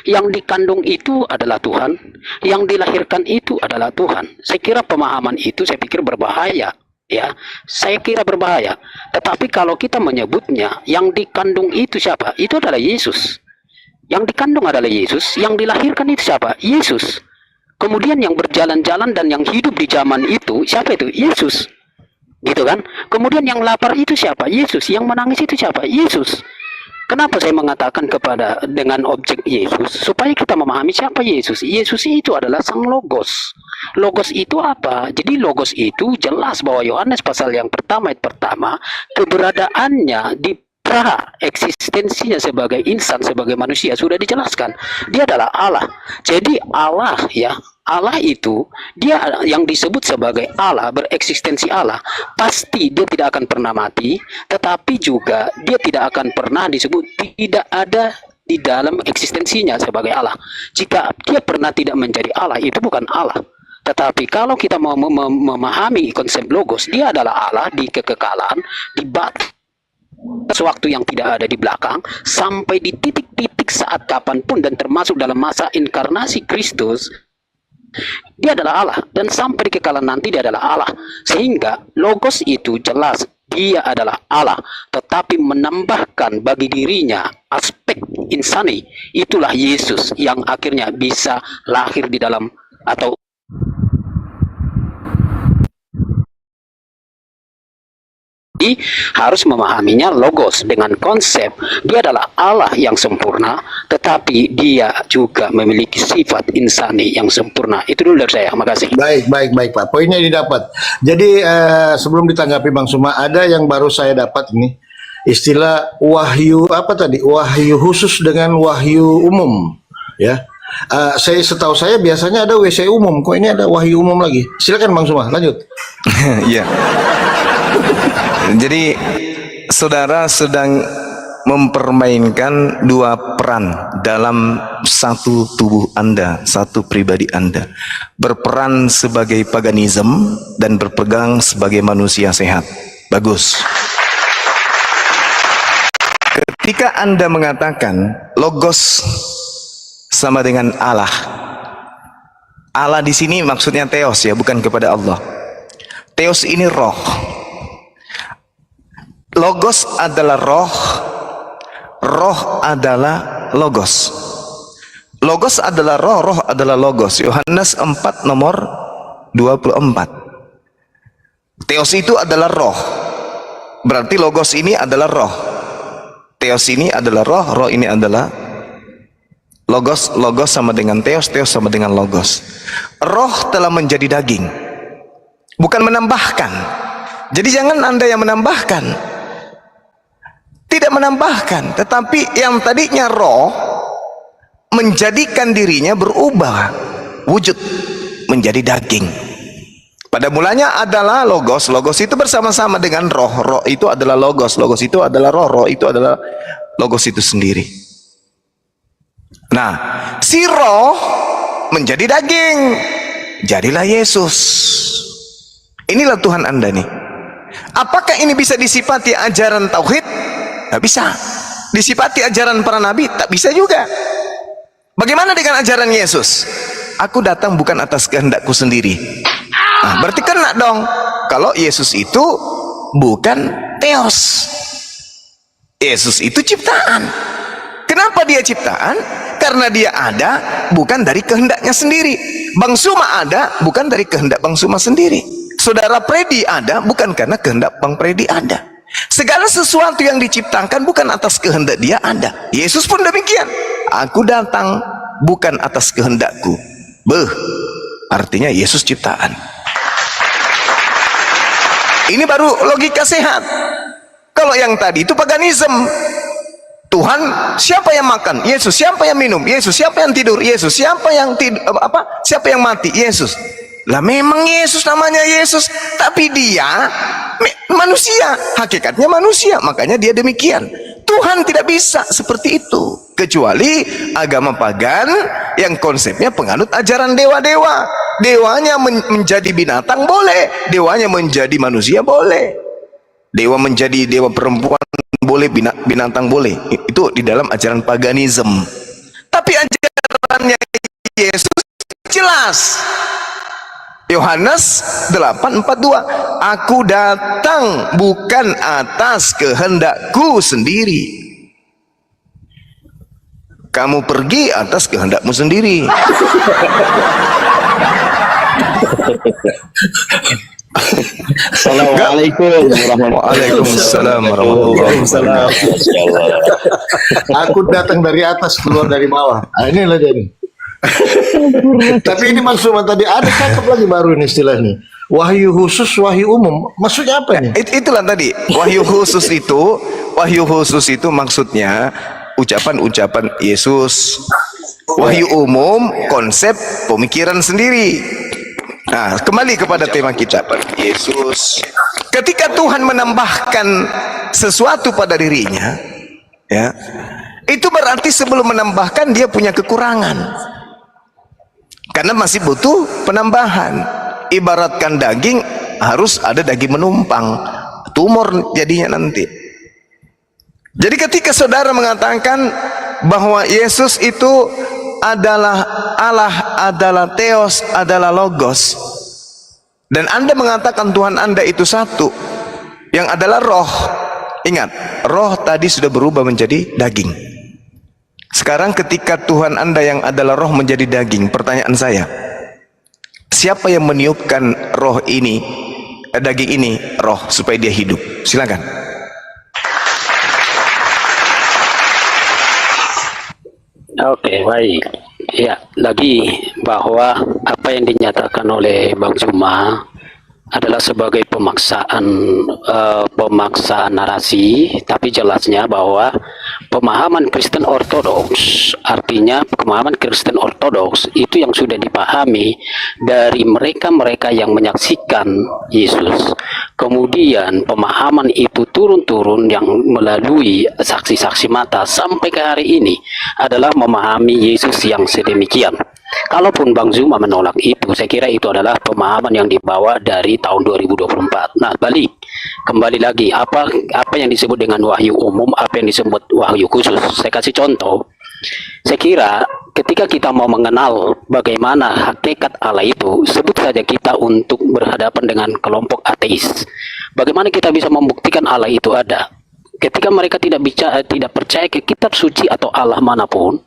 Speaker 3: yang dikandung itu adalah Tuhan, yang dilahirkan itu adalah Tuhan. Saya kira pemahaman itu saya pikir berbahaya. Ya, saya kira berbahaya. Tetapi kalau kita menyebutnya yang dikandung itu siapa? Itu adalah Yesus. Yang dikandung adalah Yesus, yang dilahirkan itu siapa? Yesus. Kemudian yang berjalan-jalan dan yang hidup di zaman itu siapa itu? Yesus. Gitu kan? Kemudian yang lapar itu siapa? Yesus. Yang menangis itu siapa? Yesus. Kenapa saya mengatakan dengan objek Yesus? Supaya kita memahami siapa Yesus. Yesus itu adalah Sang Logos. Logos itu apa? Jadi Logos itu jelas bahwa Yohanes pasal yang pertama, ayat pertama, keberadaannya di pra eksistensinya sebagai insan, sebagai manusia sudah dijelaskan. Dia adalah Allah. Jadi Allah ya, Allah itu dia yang disebut sebagai Allah, bereksistensi Allah, pasti dia tidak akan pernah mati, tetapi juga dia tidak akan pernah disebut tidak ada di dalam eksistensinya sebagai Allah. Jika dia pernah tidak menjadi Allah, itu bukan Allah. Tetapi kalau kita mau memahami konsep Logos, dia adalah Allah di kekekalan, di batas waktu yang tidak ada di belakang, sampai di titik-titik saat kapanpun, dan termasuk dalam masa inkarnasi Kristus, dia adalah Allah, dan sampai di kekekalan nanti dia adalah Allah. Sehingga Logos itu jelas dia adalah Allah, tetapi menambahkan bagi dirinya aspek insani. Itulah Yesus yang akhirnya bisa lahir di dalam, atau harus memahaminya Logos dengan konsep dia adalah Allah yang sempurna, tetapi dia juga memiliki sifat insani yang sempurna. Itu dulu dari saya. Makasih.
Speaker 5: Baik Pak. Poinnya didapat. Jadi sebelum ditanggapi Bang Suma, ada yang baru saya dapat ini, istilah wahyu apa tadi? Wahyu khusus dengan wahyu umum, ya. Setahu saya biasanya ada WC umum, kok ini ada wahyu umum lagi. Silakan Bang Suma, lanjut.
Speaker 1: Iya. Jadi saudara sedang mempermainkan dua peran dalam satu tubuh Anda, satu pribadi Anda. Berperan sebagai paganism dan berpegang sebagai manusia sehat. Bagus. Ketika Anda mengatakan Logos sama dengan Allah, Allah di sini maksudnya Theos ya, bukan kepada Allah. Theos ini roh. Logos adalah roh, roh adalah logos. Logos adalah roh, roh adalah logos. Yohanes 4 nomor 24. Theos itu adalah roh, berarti logos ini adalah roh. Theos ini adalah roh, roh ini adalah logos. Logos sama dengan Theos, Theos sama dengan logos. Roh telah menjadi daging, bukan menambahkan. Jadi jangan Anda yang menambahkan. Tidak menambahkan, tetapi yang tadinya roh menjadikan dirinya berubah wujud menjadi daging. Pada mulanya adalah logos, logos itu bersama-sama dengan roh, roh itu adalah logos, logos itu adalah roh, roh itu adalah logos itu sendiri. Nah, si roh menjadi daging, jadilah Yesus. Inilah Tuhan Anda nih. Apakah ini bisa disifati ajaran tauhid? Tidak bisa. Disifati ajaran para nabi? Tak bisa juga. Bagaimana dengan ajaran Yesus? Aku datang bukan atas kehendakku sendiri. Nah, berarti kena dong. Kalau Yesus itu bukan Theos. Yesus itu ciptaan. Kenapa dia ciptaan? Karena dia ada bukan dari kehendaknya sendiri. Bang Suma ada bukan dari kehendak Bang Suma sendiri. Saudara Predi ada bukan karena kehendak Bang Predi ada. Segala sesuatu yang diciptakan bukan atas kehendak dia ada. Yesus pun demikian. Aku datang bukan atas kehendakku. Artinya Yesus ciptaan. Ini baru logika sehat. Kalau yang tadi itu paganisme. Tuhan, siapa yang makan? Yesus. Siapa yang minum? Yesus. Siapa yang tidur? Yesus. Siapa yang siapa yang mati? Yesus. Lah memang Yesus namanya Yesus, tapi dia manusia, hakikatnya manusia, makanya dia demikian. Tuhan tidak bisa seperti itu, kecuali agama pagan yang konsepnya penganut ajaran dewa-dewa. Dewanya menjadi binatang boleh, dewanya menjadi manusia boleh, dewa menjadi dewa perempuan boleh, binatang boleh. Itu di dalam ajaran paganisme. Tapi ajarannya Yesus jelas. Yohanes 8:42, aku datang bukan atas kehendakku sendiri. Kamu pergi atas kehendakmu sendiri.
Speaker 6: Assalamualaikum
Speaker 1: Waalaikumsalam warahmatullahi wabarakatuh.
Speaker 5: Aku datang dari atas, keluar dari bawah. Nah, inilah jadi. Tapi ini maksudnya tadi ada cakep lagi baru ini istilah ini. Wahyu khusus, wahyu umum. Maksudnya apa ini?
Speaker 1: Itulah tadi wahyu khusus itu. Wahyu khusus itu maksudnya ucapan-ucapan Yesus. Wahyu umum konsep pemikiran sendiri. Nah, kembali kepada tema kita, Yesus. Ketika Tuhan menambahkan sesuatu pada dirinya, ya, itu berarti sebelum menambahkan dia punya kekurangan. Karena masih butuh penambahan. Ibaratkan daging, harus ada daging menumpang. Tumor jadinya nanti. Jadi ketika saudara mengatakan bahwa Yesus itu adalah Allah, adalah Theos, adalah Logos, dan Anda mengatakan Tuhan Anda itu satu, yang adalah roh. Ingat, roh tadi sudah berubah menjadi daging. Sekarang ketika Tuhan Anda yang adalah roh menjadi daging, pertanyaan saya, siapa yang meniupkan roh ini, daging ini, roh, supaya dia hidup? Silakan.
Speaker 3: Oke, baik. Ya, lagi bahwa apa yang dinyatakan oleh Bang Zuma adalah sebagai pemaksaan narasi, tapi jelasnya bahwa pemahaman Kristen Ortodoks, artinya pemahaman Kristen Ortodoks itu yang sudah dipahami dari mereka-mereka yang menyaksikan Yesus. Kemudian pemahaman itu turun-turun yang melalui saksi-saksi mata sampai ke hari ini adalah memahami Yesus yang sedemikian. Kalaupun Bang Zuma menolak itu, saya kira itu adalah pemahaman yang dibawa dari tahun 2024. Nah, kembali lagi, apa yang disebut dengan wahyu umum, apa yang disebut wahyu khusus. Saya kasih contoh. Saya kira ketika kita mau mengenal bagaimana hakikat Allah itu, sebut saja kita untuk berhadapan dengan kelompok ateis. Bagaimana kita bisa membuktikan Allah itu ada? Ketika mereka tidak percaya ke kitab suci atau Allah manapun,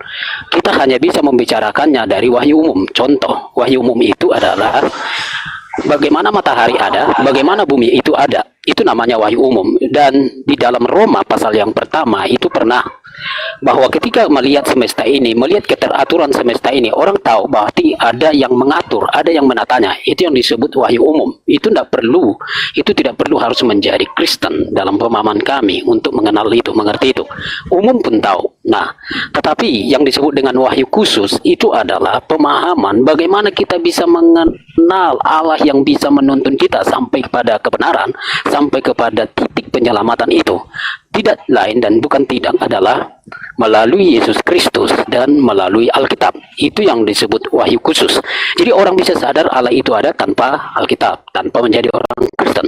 Speaker 3: kita hanya bisa membicarakannya dari wahyu umum. Contoh, wahyu umum itu adalah bagaimana matahari ada, bagaimana bumi itu ada. Itu namanya wahyu umum. Dan di dalam Roma pasal yang pertama itu pernah bahwa ketika melihat semesta ini, melihat keteraturan semesta ini, orang tahu bahwa ada yang mengatur, ada yang menatanya. Itu yang disebut wahyu umum. Itu tidak perlu harus menjadi Kristen dalam pemahaman kami untuk mengenal itu, mengerti itu. Umum pun tahu. Nah, tetapi yang disebut dengan wahyu khusus itu adalah pemahaman bagaimana kita bisa mengenal Allah yang bisa menuntun kita sampai kepada kebenaran, sampai kepada titik penyelamatan itu. Tidak lain dan bukan tidak adalah melalui Yesus Kristus dan melalui Alkitab. Itu yang disebut wahyu khusus. Jadi orang bisa sadar Allah itu ada tanpa Alkitab, tanpa menjadi orang Kristen.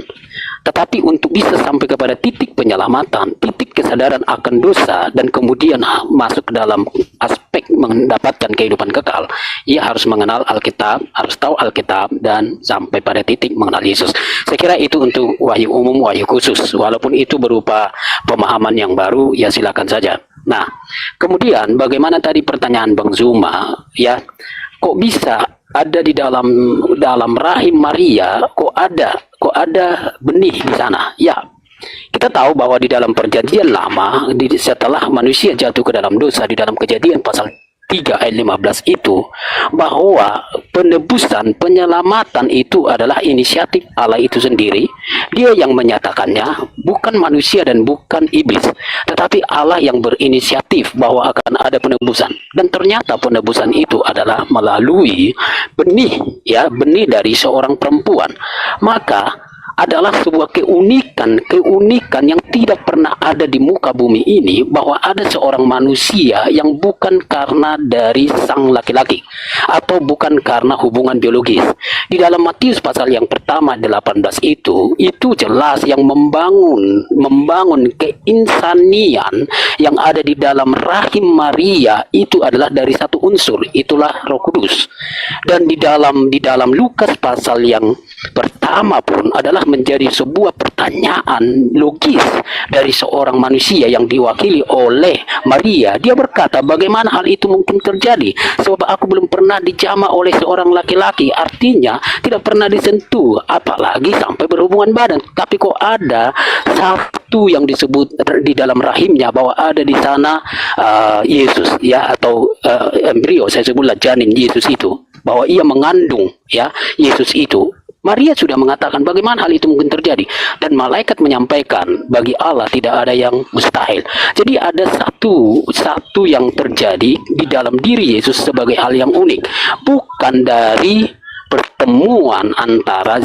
Speaker 3: Tetapi untuk bisa sampai kepada titik penyelamatan, titik kesadaran akan dosa, dan kemudian masuk ke dalam aspek mendapatkan kehidupan kekal, ia harus mengenal Alkitab, harus tahu Alkitab, dan sampai pada titik mengenal Yesus. Saya kira itu untuk wahyu umum, wahyu khusus. Walaupun itu berupa pemahaman yang baru, ya silakan saja. Nah, kemudian bagaimana tadi pertanyaan Bang Zuma, ya, kok bisa ada di dalam rahim Maria, kok ada benih di sana? Ya, kita tahu bahwa di dalam perjanjian lama, setelah manusia jatuh ke dalam dosa, di dalam Kejadian pasal 3 ayat 15 itu, bahwa penebusan, penyelamatan itu adalah inisiatif Allah itu sendiri. Dia yang menyatakannya, bukan manusia dan bukan iblis, tetapi Allah yang berinisiatif bahwa akan ada penebusan. Dan ternyata penebusan itu adalah melalui benih, ya, benih dari seorang perempuan. Maka adalah sebuah keunikan yang tidak pernah ada di muka bumi ini, bahwa ada seorang manusia yang bukan karena dari sang laki-laki atau bukan karena hubungan biologis. Di dalam Matius pasal yang pertama 18 itu jelas yang membangun keinsanian yang ada di dalam rahim Maria itu adalah dari satu unsur, itulah Roh Kudus. Dan di dalam Lukas pasal yang pertama pun adalah menjadi sebuah pertanyaan logis dari seorang manusia yang diwakili oleh Maria. Dia berkata, bagaimana hal itu mungkin terjadi? Sebab aku belum pernah dijamah oleh seorang laki-laki. Artinya tidak pernah disentuh, apalagi sampai berhubungan badan. Tapi kok ada satu yang disebut di dalam rahimnya, bahwa ada di sana Yesus, ya, atau embrio, saya sebutlah janin Yesus itu, bahwa ia mengandung, ya, Yesus itu. Maria sudah mengatakan bagaimana hal itu mungkin terjadi, dan malaikat menyampaikan bagi Allah tidak ada yang mustahil. Jadi ada satu yang terjadi di dalam diri Yesus sebagai hal yang unik, bukan dari pertemuan antara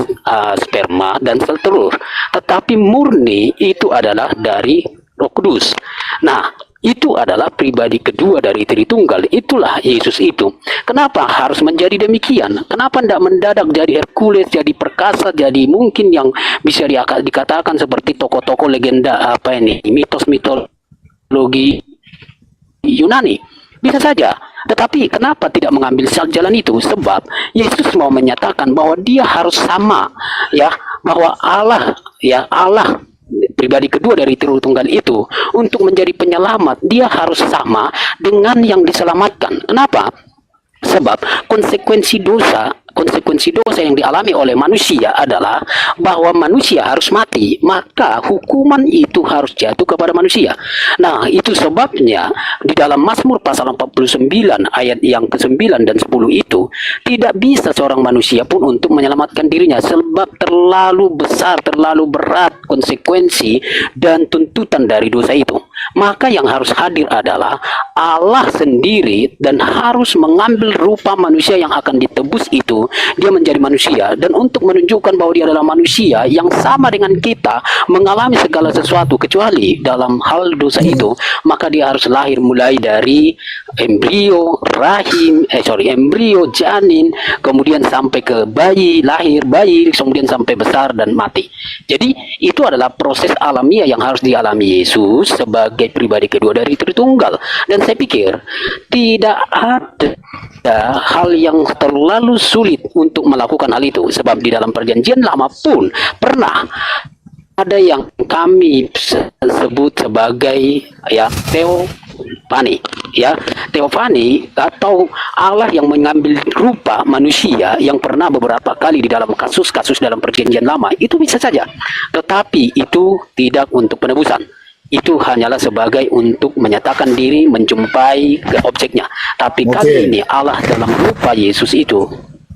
Speaker 3: sperma dan sel telur, tetapi murni itu adalah dari Roh Kudus. Nah, itu adalah pribadi kedua dari Tritunggal, itulah Yesus itu. Kenapa harus menjadi demikian? Kenapa tidak mendadak jadi Hercules, jadi perkasa, jadi mungkin yang bisa dikatakan seperti tokoh-tokoh legenda mitos mitologi Yunani? Bisa saja. Tetapi kenapa tidak mengambil jalan itu? Sebab Yesus mau menyatakan bahwa dia harus sama, ya, bahwa Allah, ya, Allah pribadi kedua dari Tritunggal itu untuk menjadi penyelamat, dia harus sama dengan yang diselamatkan. Kenapa? Sebab konsekuensi dosa yang dialami oleh manusia adalah bahwa manusia harus mati, maka hukuman itu harus jatuh kepada manusia. Nah, itu sebabnya di dalam Mazmur pasal 49 ayat yang ke-9 dan 10 itu tidak bisa seorang manusia pun untuk menyelamatkan dirinya, sebab terlalu besar, terlalu berat konsekuensi dan tuntutan dari dosa itu. Maka yang harus hadir adalah Allah sendiri, dan harus mengambil rupa manusia yang akan ditebus itu. Dia menjadi manusia, dan untuk menunjukkan bahwa dia adalah manusia yang sama dengan kita, mengalami segala sesuatu kecuali dalam hal dosa itu, maka dia harus lahir mulai dari embrio, embrio, janin, kemudian sampai ke bayi, lahir bayi, kemudian sampai besar dan mati. Jadi itu adalah proses alamiah yang harus dialami Yesus sebagai pribadi kedua dari Tritunggal. Dan saya pikir tidak ada hal yang terlalu sulit untuk melakukan hal itu, sebab di dalam perjanjian lama pun pernah ada yang kami sebut sebagai, ya, teofani, ya, teofani, atau Allah yang mengambil rupa manusia yang pernah beberapa kali di dalam kasus-kasus dalam perjanjian lama. Itu bisa saja, tetapi itu tidak untuk penebusan. Itu hanyalah sebagai untuk menyatakan diri, menjumpai ke objeknya. Tapi kali ini Allah dalam rupa Yesus itu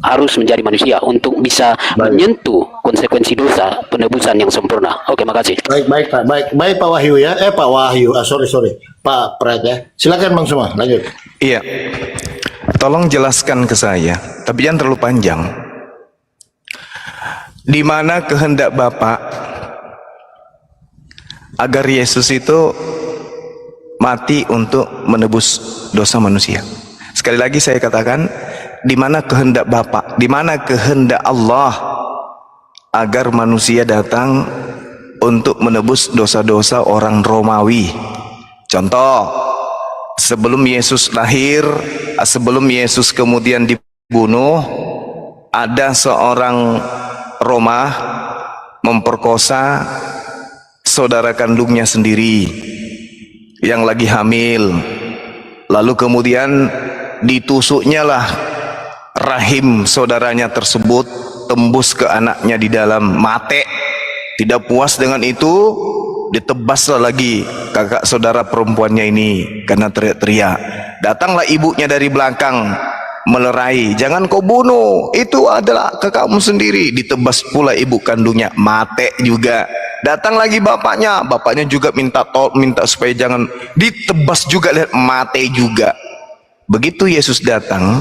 Speaker 3: harus menjadi manusia untuk bisa menyentuh konsekuensi dosa, penebusan yang sempurna. Oke, makasih.
Speaker 5: Baik Pak Wahyu ya. Pak Wahyu, sorry Pak Prat ya. Silakan Bang Suma, lanjut.
Speaker 1: Iya. Tolong jelaskan ke saya, tapi jangan terlalu panjang. Di mana kehendak Bapak agar Yesus itu mati untuk menebus dosa manusia? Sekali lagi saya katakan, di mana kehendak Bapak, di mana kehendak Allah agar manusia datang untuk menebus dosa-dosa orang Romawi? Contoh, sebelum Yesus lahir, sebelum Yesus kemudian dibunuh, ada seorang Roma memperkosa saudara kandungnya sendiri yang lagi hamil. Lalu kemudian ditusuknya lah rahim saudaranya tersebut, tembus ke anaknya di dalam, mati. Tidak puas dengan itu, ditebaslah lagi kakak saudara perempuannya ini karena teriak-teriak. Datanglah ibunya dari belakang melerai, jangan kau bunuh, itu adalah kakakmu sendiri. Ditebas pula ibu kandungnya, mati juga. Datang lagi bapaknya juga minta supaya jangan, ditebas juga, lihat mati juga. Begitu Yesus datang,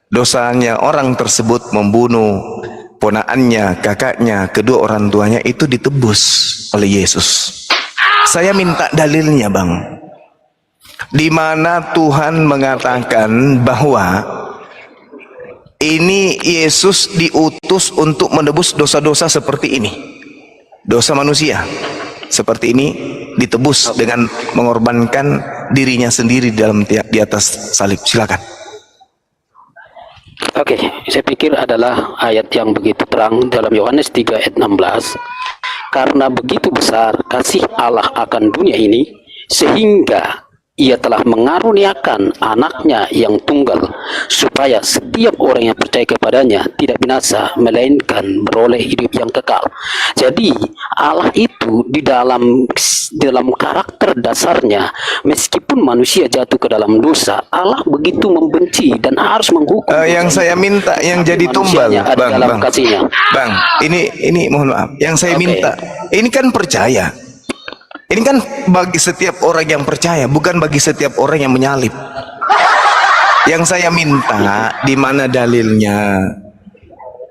Speaker 1: dosanya orang tersebut membunuh ponakannya, kakaknya, kedua orang tuanya, itu ditebus oleh Yesus. Saya minta dalilnya, Bang. Di mana Tuhan mengatakan bahwa ini Yesus diutus untuk menebus dosa-dosa seperti ini, dosa manusia seperti ini ditebus dengan mengorbankan dirinya sendiri di atas salib. Silakan.
Speaker 3: Oke, saya pikir adalah ayat yang begitu terang dalam Yohanes 3 ayat 16. Karena begitu besar kasih Allah akan dunia ini, sehingga Ia telah mengaruniakan anaknya yang tunggal, supaya setiap orang yang percaya kepadanya tidak binasa, melainkan beroleh hidup yang kekal. Jadi Allah itu di dalam karakter dasarnya, meskipun manusia jatuh ke dalam dosa, Allah begitu membenci dan harus menghukum.
Speaker 1: Yang saya minta yang jadi tumbal, Bang, ini mohon maaf, yang saya minta, ini kan percaya. Ini kan bagi setiap orang yang percaya, bukan bagi setiap orang yang menyalip. Yang saya minta, di mana dalilnya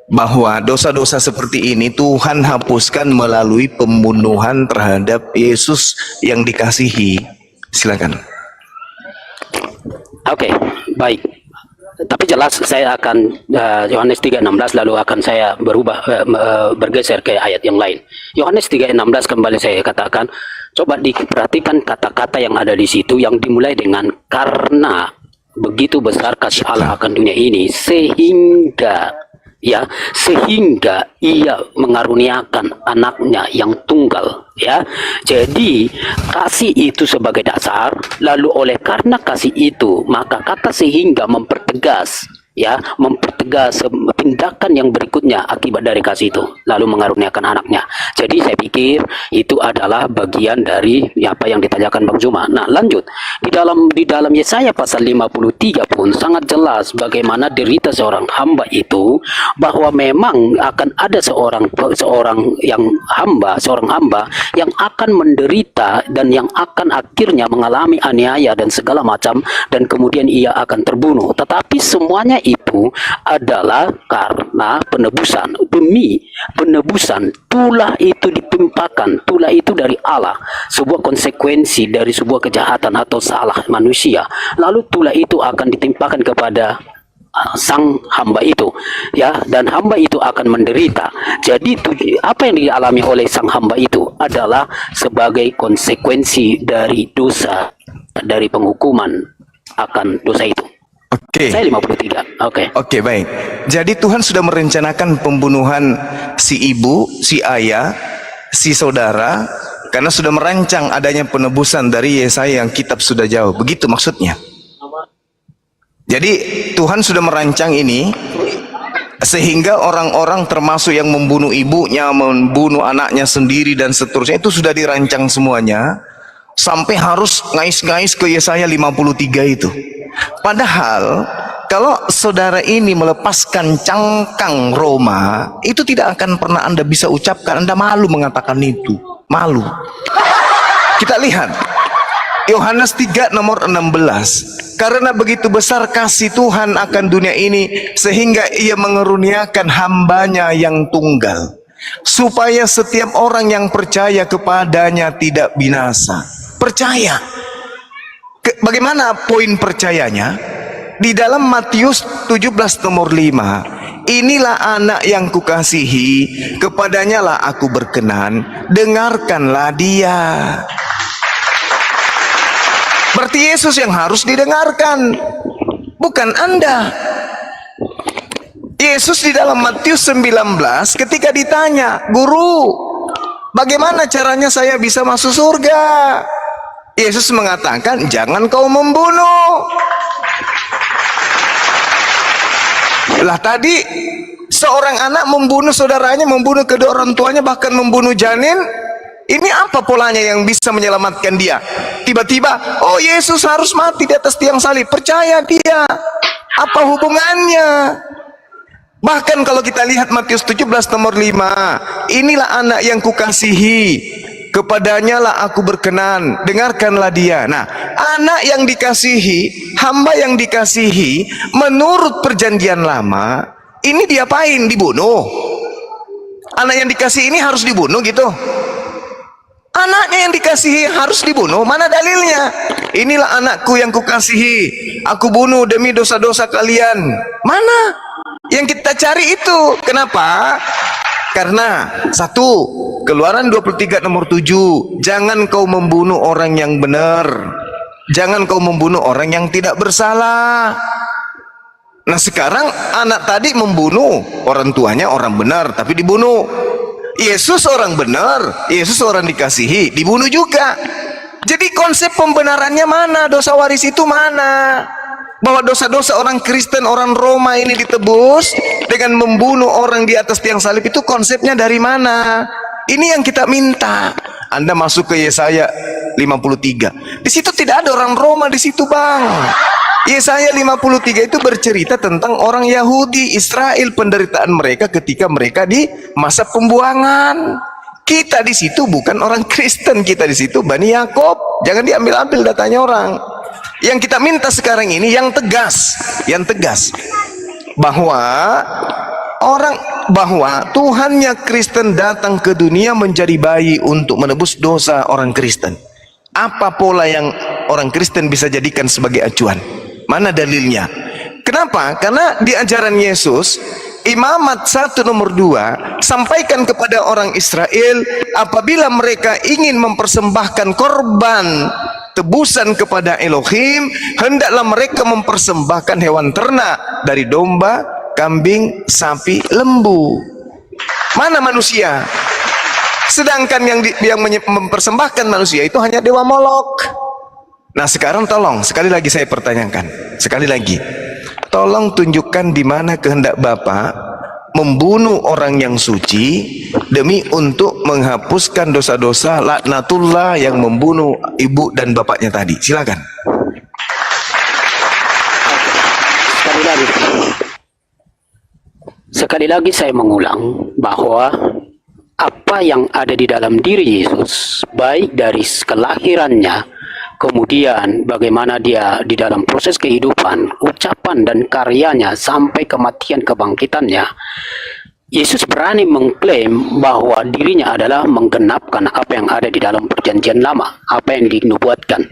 Speaker 1: bahwa dosa-dosa seperti ini Tuhan hapuskan melalui pembunuhan terhadap Yesus yang dikasihi. Silakan.
Speaker 3: Oke, baik. Tapi jelas saya akan Yohanes 3:16 lalu akan saya bergeser ke ayat yang lain. Yohanes 3:16 kembali saya katakan, coba diperhatikan kata-kata yang ada di situ yang dimulai dengan karena begitu besar kasih Allah akan dunia ini sehingga Ia mengaruniakan anaknya yang tunggal, ya. Jadi kasih itu sebagai dasar, lalu oleh karena kasih itu maka kata sehingga mempertegas tindakan yang berikutnya akibat dari kasih itu, lalu mengaruniakan anaknya. Jadi saya pikir itu adalah bagian dari apa yang ditanyakan Bang Zuma. Nah, lanjut di dalam Yesaya pasal 53 pun sangat jelas bagaimana derita seorang hamba itu, bahwa memang akan ada seorang hamba yang akan menderita dan yang akan akhirnya mengalami aniaya dan segala macam, dan kemudian ia akan terbunuh. Tetapi semuanya itu adalah karena penebusan. Demi penebusan, tulah itu ditimpakan, tulah itu dari Allah, sebuah konsekuensi dari sebuah kejahatan atau salah manusia, lalu tulah itu akan ditimpakan kepada sang hamba itu, ya, dan hamba itu akan menderita. Jadi apa yang dialami oleh sang hamba itu adalah sebagai konsekuensi dari dosa, dari penghukuman akan dosa itu.
Speaker 1: Oke.
Speaker 3: Saya 53.
Speaker 1: Oke, baik. Jadi Tuhan sudah merencanakan pembunuhan si ibu, si ayah, si saudara, karena sudah merancang adanya penebusan dari Yesaya yang kitab sudah jauh. Begitu maksudnya. Jadi Tuhan sudah merancang ini sehingga orang-orang termasuk yang membunuh ibunya, membunuh anaknya sendiri dan seterusnya, itu sudah dirancang semuanya sampai harus ngais-ngais ke Yesaya 53 itu. Padahal kalau saudara ini melepaskan cangkang Roma, itu tidak akan pernah Anda bisa ucapkan. Anda malu mengatakan itu. Malu. Kita lihat Yohanes 3 nomor 16. Karena begitu besar kasih Tuhan akan dunia ini, sehingga ia mengeruniakan hambanya yang tunggal, supaya setiap orang yang percaya kepadanya tidak binasa. Percaya. Bagaimana poin percayanya? Di dalam Matius 17 nomor 5, inilah anak yang kukasihi, kepadanya lah aku berkenan, dengarkanlah dia. Berarti Yesus yang harus didengarkan, bukan Anda. Yesus di dalam Matius 19 ketika ditanya, "Guru, bagaimana caranya saya bisa masuk surga?" Yesus mengatakan, "Jangan kau membunuh." Lah tadi seorang anak membunuh saudaranya, membunuh kedua orang tuanya, bahkan membunuh janin. Ini apa polanya yang bisa menyelamatkan dia? Tiba-tiba, oh Yesus harus mati di atas tiang salib. Percaya dia. Apa hubungannya? Bahkan kalau kita lihat Matius 17 nomor 5, inilah anak yang kukasihi, kepadanya lah aku berkenan, dengarkanlah dia. Nah, anak yang dikasihi, hamba yang dikasihi, menurut perjanjian lama, ini diapain? Dibunuh. Anak yang dikasihi ini harus dibunuh gitu. Anaknya yang dikasihi harus dibunuh. Mana dalilnya? Inilah anakku yang kukasihi, aku bunuh demi dosa-dosa kalian. Mana? Yang kita cari itu. Kenapa? Karena satu, Keluaran 23 nomor 7, jangan kau membunuh orang yang benar, jangan kau membunuh orang yang tidak bersalah. Nah sekarang anak tadi membunuh orang tuanya, orang benar tapi dibunuh. Yesus orang benar, Yesus orang dikasihi, dibunuh juga. Jadi konsep pembenarannya mana? Dosa waris itu mana? Bahwa dosa-dosa orang Kristen, orang Roma ini ditebus dengan membunuh orang di atas tiang salib, itu konsepnya dari mana? Ini yang kita minta. Anda masuk ke Yesaya 53. Di situ tidak ada orang Roma di situ, Bang. Yesaya 53 itu bercerita tentang orang Yahudi, Israel, penderitaan mereka ketika mereka di masa pembuangan. Kita di situ bukan orang Kristen, kita di situ Bani Yakob. Jangan diambil-ambil datanya orang. Yang kita minta sekarang ini yang tegas bahwa Tuhannya Kristen datang ke dunia menjadi bayi untuk menebus dosa orang Kristen. Apa pola yang orang Kristen bisa jadikan sebagai acuan? Mana dalilnya? Kenapa? Karena di ajaran Yesus, Imamat 1 nomor 2 sampaikan kepada orang Israel, apabila mereka ingin mempersembahkan korban tebusan kepada Elohim, hendaklah mereka mempersembahkan hewan ternak dari domba, kambing, sapi, lembu. Mana manusia? Sedangkan yang mempersembahkan manusia itu hanya dewa Molok. Nah sekarang tolong, sekali lagi saya pertanyakan, sekali lagi, tolong tunjukkan di mana kehendak Bapa membunuh orang yang suci demi untuk menghapuskan dosa-dosa laknatullah yang membunuh ibu dan bapaknya tadi. Silakan.
Speaker 3: Sekali lagi saya mengulang bahwa apa yang ada di dalam diri Yesus, baik dari kelahirannya, kemudian bagaimana dia di dalam proses kehidupan, ucapan dan karyanya sampai kematian kebangkitannya, Yesus berani mengklaim bahwa dirinya adalah menggenapkan apa yang ada di dalam perjanjian lama, apa yang dinubuatkan.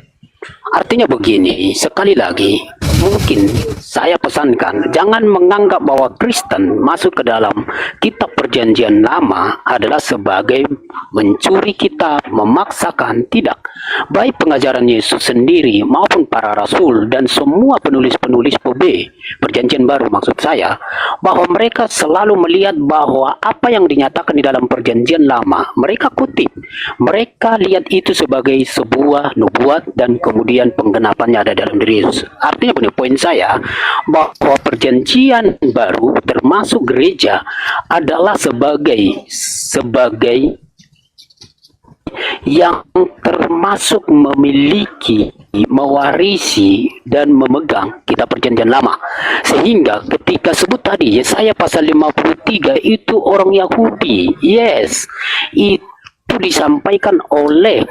Speaker 3: Artinya begini, sekali lagi, mungkin saya pesankan, jangan menganggap bahwa Kristen masuk ke dalam kitab perjanjian lama adalah sebagai mencuri kitab, memaksakan. Tidak. Baik pengajaran Yesus sendiri maupun para rasul dan semua penulis-penulis perjanjian baru maksud saya, bahwa mereka selalu melihat bahwa apa yang dinyatakan di dalam perjanjian lama, mereka kutip. Mereka lihat itu sebagai sebuah nubuat dan kemudian penggenapannya ada dalam diri Yesus. Artinya benar, poin saya bahwa perjanjian baru termasuk gereja adalah sebagai yang termasuk memiliki mewarisi dan memegang kitab perjanjian lama. Sehingga ketika sebut tadi Yesaya pasal 53 itu orang Yahudi. Yes, itu disampaikan oleh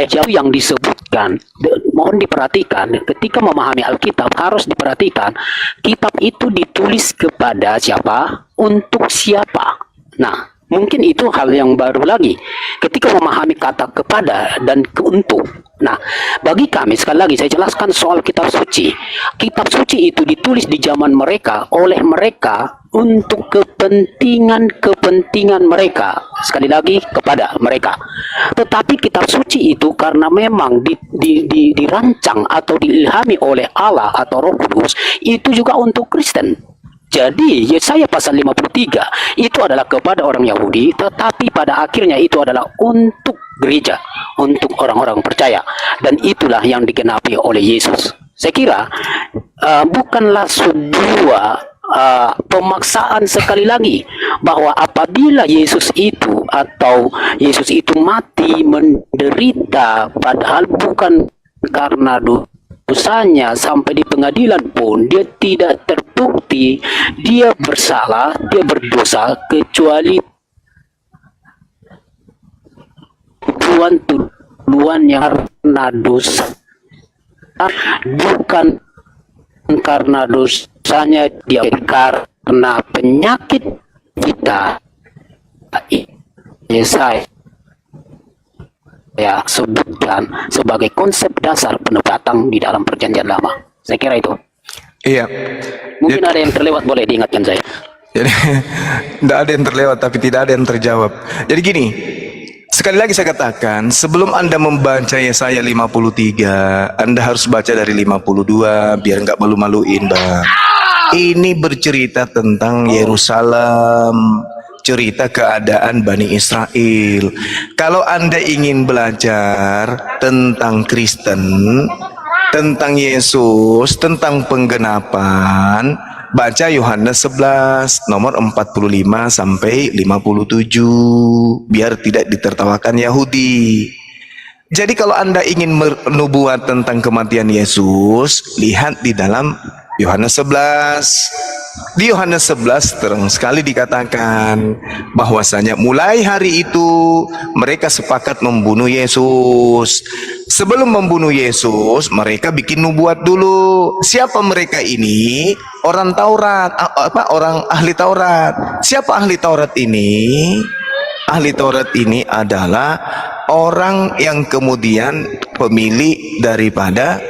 Speaker 3: jauh yang disebutkan. Mohon diperhatikan, ketika memahami Alkitab harus diperhatikan kitab itu ditulis kepada siapa, untuk siapa. Nah, mungkin itu hal yang baru lagi ketika memahami kata kepada dan untuk. Nah, bagi kami sekali lagi saya jelaskan soal kitab suci. Kitab suci itu ditulis di zaman mereka oleh mereka untuk kepentingan mereka. Sekali lagi kepada mereka. Tetapi kitab suci itu karena memang dirancang atau diilhami oleh Allah atau Roh Kudus, itu juga untuk Kristen. Jadi Yesaya pasal 53 itu adalah kepada orang Yahudi, tetapi pada akhirnya itu adalah untuk gereja, untuk orang-orang percaya, dan itulah yang digenapi oleh Yesus. Saya kira bukanlah sebuah pemaksaan sekali lagi bahwa apabila Yesus itu mati menderita padahal bukan karena dosanya, sampai di pengadilan pun dia tidak terbukti dia bersalah, dia berdosa, kecuali tuduhan yang karena dosa, bukan karena dosanya dia, karena penyakit kita. Yesaya ya sebutkan sebagai konsep dasar penebatan di dalam perjanjian lama. Saya kira itu.
Speaker 1: Iya.
Speaker 3: Mungkin ada yang terlewat, boleh diingatkan saya.
Speaker 1: Jadi tidak ada yang terlewat tapi tidak ada yang terjawab. Jadi gini, sekali lagi saya katakan, sebelum Anda membaca Yesaya 53, Anda harus baca dari 52 biar nggak malu-maluin, Bang. Ini bercerita tentang Yerusalem, cerita keadaan Bani Israel. Kalau Anda ingin belajar tentang Kristen, tentang Yesus, tentang penggenapan, baca Yohanes 11 nomor 45 sampai 57 biar tidak ditertawakan Yahudi. Jadi kalau Anda ingin menubuat tentang kematian Yesus, lihat di dalam Yohanes 11. Di Yohanes 11 terang sekali dikatakan bahwasanya mulai hari itu mereka sepakat membunuh Yesus. Sebelum membunuh Yesus, mereka bikin nubuat dulu. Siapa mereka ini? Orang Taurat, orang ahli Taurat. Siapa ahli Taurat ini? Ahli Taurat ini adalah orang yang kemudian pemilik daripada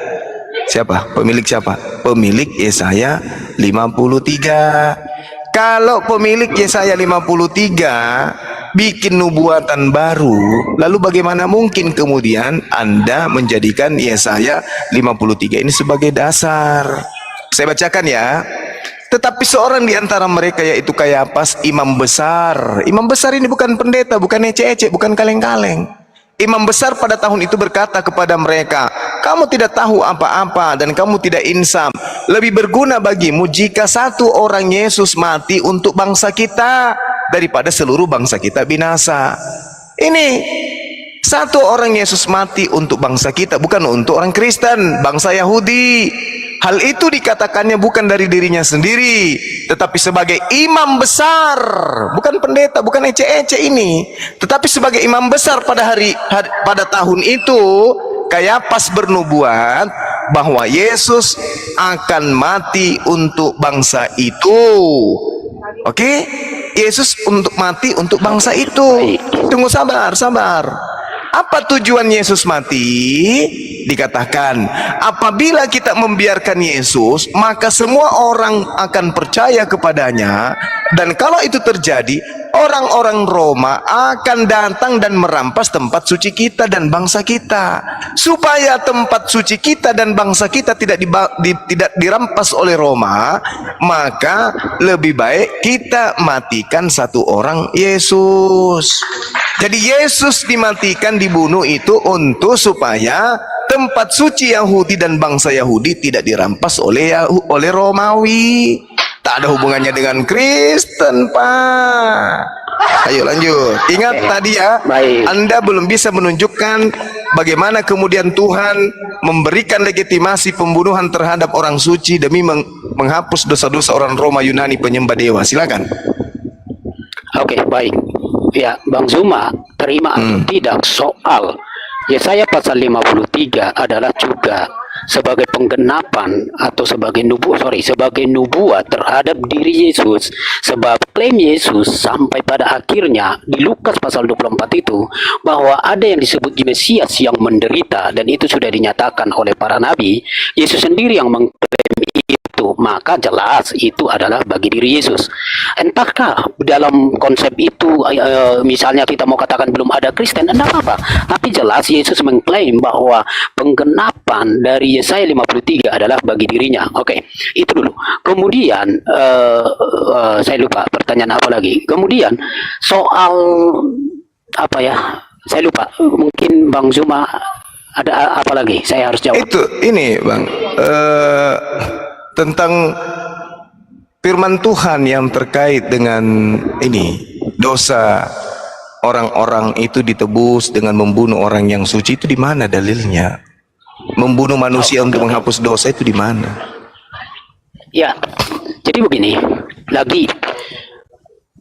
Speaker 1: siapa? Pemilik siapa? Pemilik Yesaya 53. Kalau pemilik Yesaya 53 bikin nubuatan baru, lalu bagaimana mungkin kemudian Anda menjadikan Yesaya 53 ini sebagai dasar? Saya bacakan ya. Tetapi seorang di antara mereka, yaitu Kayafas, imam besar. Imam besar ini bukan pendeta, bukan ece-ece, bukan kaleng-kaleng. Imam besar pada tahun itu berkata kepada mereka, kamu tidak tahu apa-apa dan kamu tidak insaf. Lebih berguna bagimu jika satu orang Yesus mati untuk bangsa kita daripada seluruh bangsa kita binasa. Ini satu orang Yesus mati untuk bangsa kita, bukan untuk orang Kristen, bangsa Yahudi. Hal itu dikatakannya bukan dari dirinya sendiri, tetapi sebagai imam besar, bukan pendeta, bukan ece-ece ini, tetapi sebagai imam besar pada tahun itu, Kayafas bernubuat bahwa Yesus akan mati untuk bangsa itu. Oke? Yesus untuk mati untuk bangsa itu. Tunggu, sabar. Apa tujuan Yesus mati? Dikatakan, apabila kita membiarkan Yesus, maka semua orang akan percaya kepadanya, dan kalau itu terjadi, orang-orang Roma akan datang dan merampas tempat suci kita dan bangsa kita. Supaya tempat suci kita dan bangsa kita tidak dirampas oleh Roma, maka lebih baik kita matikan satu orang Yesus. Jadi Yesus dimatikan, dibunuh itu untuk supaya tempat suci Yahudi dan bangsa Yahudi tidak dirampas oleh Romawi. Tak ada hubungannya dengan Kristen, Pak. Ayo lanjut. Ingat tadi ya, Anda belum bisa menunjukkan bagaimana kemudian Tuhan memberikan legitimasi pembunuhan terhadap orang suci demi menghapus dosa-dosa orang Roma Yunani penyembah dewa. Silakan.
Speaker 3: Oke, baik. Ya, Bang Zuma, terima atau tidak soal Yesaya pasal 53 adalah juga sebagai penggenapan atau sebagai nubuat terhadap diri Yesus, sebab klaim Yesus sampai pada akhirnya di Lukas pasal 24 itu bahwa ada yang disebut Mesias yang menderita, dan itu sudah dinyatakan oleh para nabi. Yesus sendiri yang mengklaim itu, maka jelas itu adalah bagi diri Yesus. Entahkah dalam konsep itu misalnya kita mau katakan belum ada Kristen, enggak apa-apa, tapi jelas Yesus mengklaim bahwa penggenapan dari Yesaya 53 adalah bagi dirinya. Oke, itu dulu. Kemudian saya lupa pertanyaan apa lagi. Kemudian soal apa ya? Saya lupa. Mungkin Bang Zuma ada apa lagi? Saya harus jawab.
Speaker 1: Itu ini Bang, tentang firman Tuhan yang terkait dengan ini, dosa orang-orang itu ditebus dengan membunuh orang yang suci, itu di mana dalilnya? Membunuh manusia untuk menghapus dosa itu di mana?
Speaker 3: Ya, jadi begini, lagi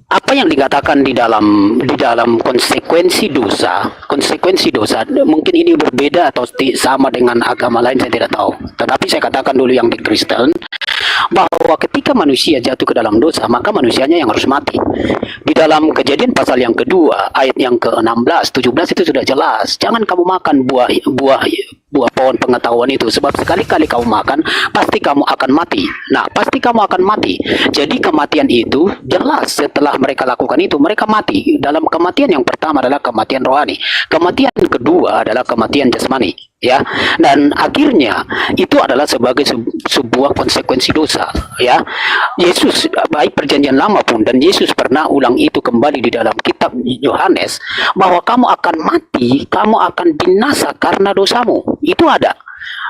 Speaker 3: apa yang dikatakan di dalam konsekuensi dosa mungkin ini berbeda atau sama dengan agama lain, saya tidak tahu. Tetapi saya katakan dulu yang di Kristen, bahwa ketika manusia jatuh ke dalam dosa, maka manusianya yang harus mati. Di dalam Kejadian pasal yang kedua, ayat yang ke-16, 17 itu sudah jelas. Jangan kamu makan buah pohon pengetahuan itu, sebab sekali-kali kamu makan, pasti kamu akan mati. Nah, pasti kamu akan mati. Jadi kematian itu jelas setelah mereka lakukan itu, mereka mati. Dalam kematian yang pertama adalah kematian rohani. Kematian kedua adalah kematian jasmani. Ya, dan akhirnya itu adalah sebagai sebuah konsekuensi dosa. Ya, Yesus baik perjanjian lama pun, dan Yesus pernah ulang itu kembali di dalam kitab Yohanes, bahwa kamu akan mati, kamu akan binasa karena dosamu. Itu ada.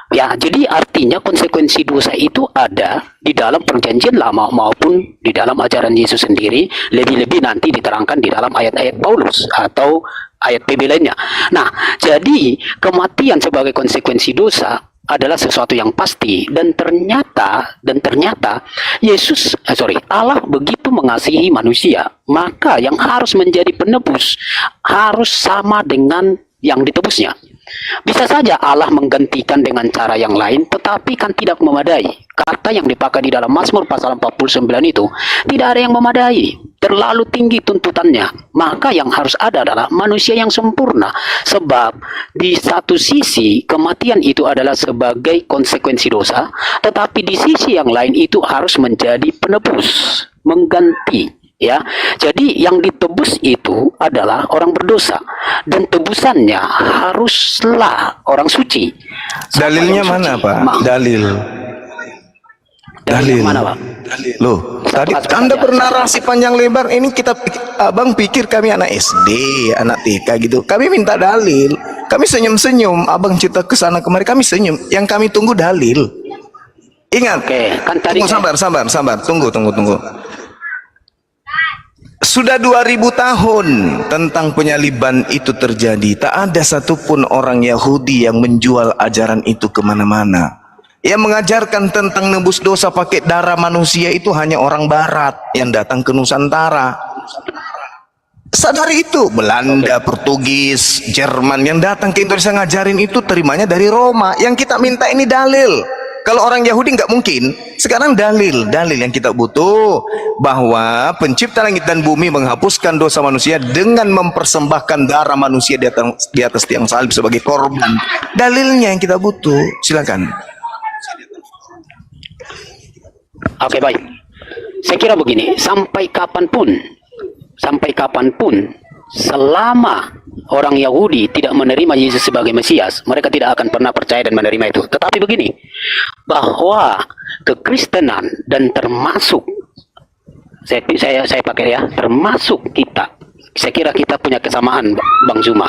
Speaker 3: Ya, jadi artinya konsekuensi dosa itu ada di dalam perjanjian lama maupun di dalam ajaran Yesus sendiri, lebih-lebih nanti diterangkan di dalam ayat-ayat Paulus atau ayat PB lainnya. Nah, jadi kematian sebagai konsekuensi dosa adalah sesuatu yang pasti, dan ternyata Allah begitu mengasihi manusia, maka yang harus menjadi penebus harus sama dengan yang ditebusnya. Bisa saja Allah menggantikan dengan cara yang lain, tetapi kan tidak memadai. Kata yang dipakai di dalam Mazmur pasal 49 itu tidak ada yang memadai, terlalu tinggi tuntutannya. Maka yang harus ada adalah manusia yang sempurna, sebab di satu sisi kematian itu adalah sebagai konsekuensi dosa, tetapi di sisi yang lain itu harus menjadi penebus, mengganti. Ya, jadi yang ditebus itu adalah orang berdosa, dan tebusannya haruslah orang suci.
Speaker 1: Dalilnya mana, Pak? Dalil
Speaker 3: Mana, Pak?
Speaker 1: Loh, tadi Anda bernarasi panjang lebar, ini Abang pikir kami anak SD, anak TK gitu. Kami minta dalil, kami senyum-senyum, Abang cerita ke sana kemari, kami senyum. Yang kami tunggu dalil. Ingat,
Speaker 3: Oke, kan tadi
Speaker 1: sabar, tunggu. Sudah 2000 tahun tentang penyaliban itu terjadi. Tak ada satupun orang Yahudi yang menjual ajaran itu kemana-mana. Yang mengajarkan tentang nebus dosa pakai darah manusia itu hanya orang Barat yang datang ke Nusantara. Sadari itu, Belanda, Portugis, Jerman yang datang ke Indonesia ngajarin itu terimanya dari Roma. Yang kita minta ini dalil. Kalau orang Yahudi nggak mungkin. Sekarang dalil yang kita butuh, bahwa pencipta langit dan bumi menghapuskan dosa manusia dengan mempersembahkan darah manusia di atas tiang salib sebagai korban. Dalilnya yang kita butuh. Silakan.
Speaker 3: Oke, baik. Saya kira begini, sampai kapanpun selama orang Yahudi tidak menerima Yesus sebagai Mesias, mereka tidak akan pernah percaya dan menerima itu. Tetapi begini, bahwa kekristenan dan termasuk saya pakai ya, termasuk kita, saya kira kita punya kesamaan, Bang Zuma.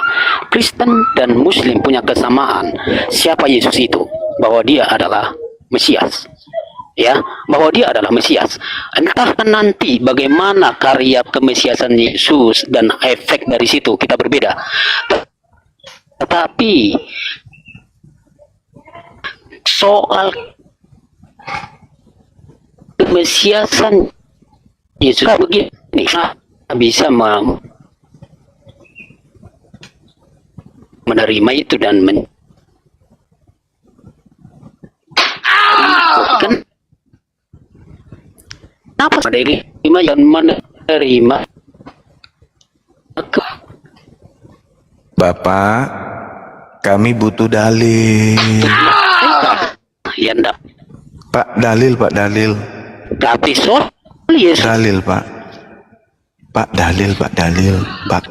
Speaker 3: Kristen dan Muslim punya kesamaan. Siapa Yesus itu? Bahwa dia adalah Mesias. Ya, bahwa dia adalah Mesias. Entah nanti bagaimana karya kemesiasan Yesus dan efek dari situ kita berbeda. Tetapi soal kemesiasan Yesus begini, bisa menerima itu dan kan kenapa menerima yang menerima
Speaker 1: Bapak, kami butuh dalil.
Speaker 3: ya enggak,
Speaker 1: Pak, dalil, Pak, dalil.
Speaker 3: tapi soal Yesus
Speaker 1: Dalil, Pak. Pak, dalil, Pak, dalil. Pak,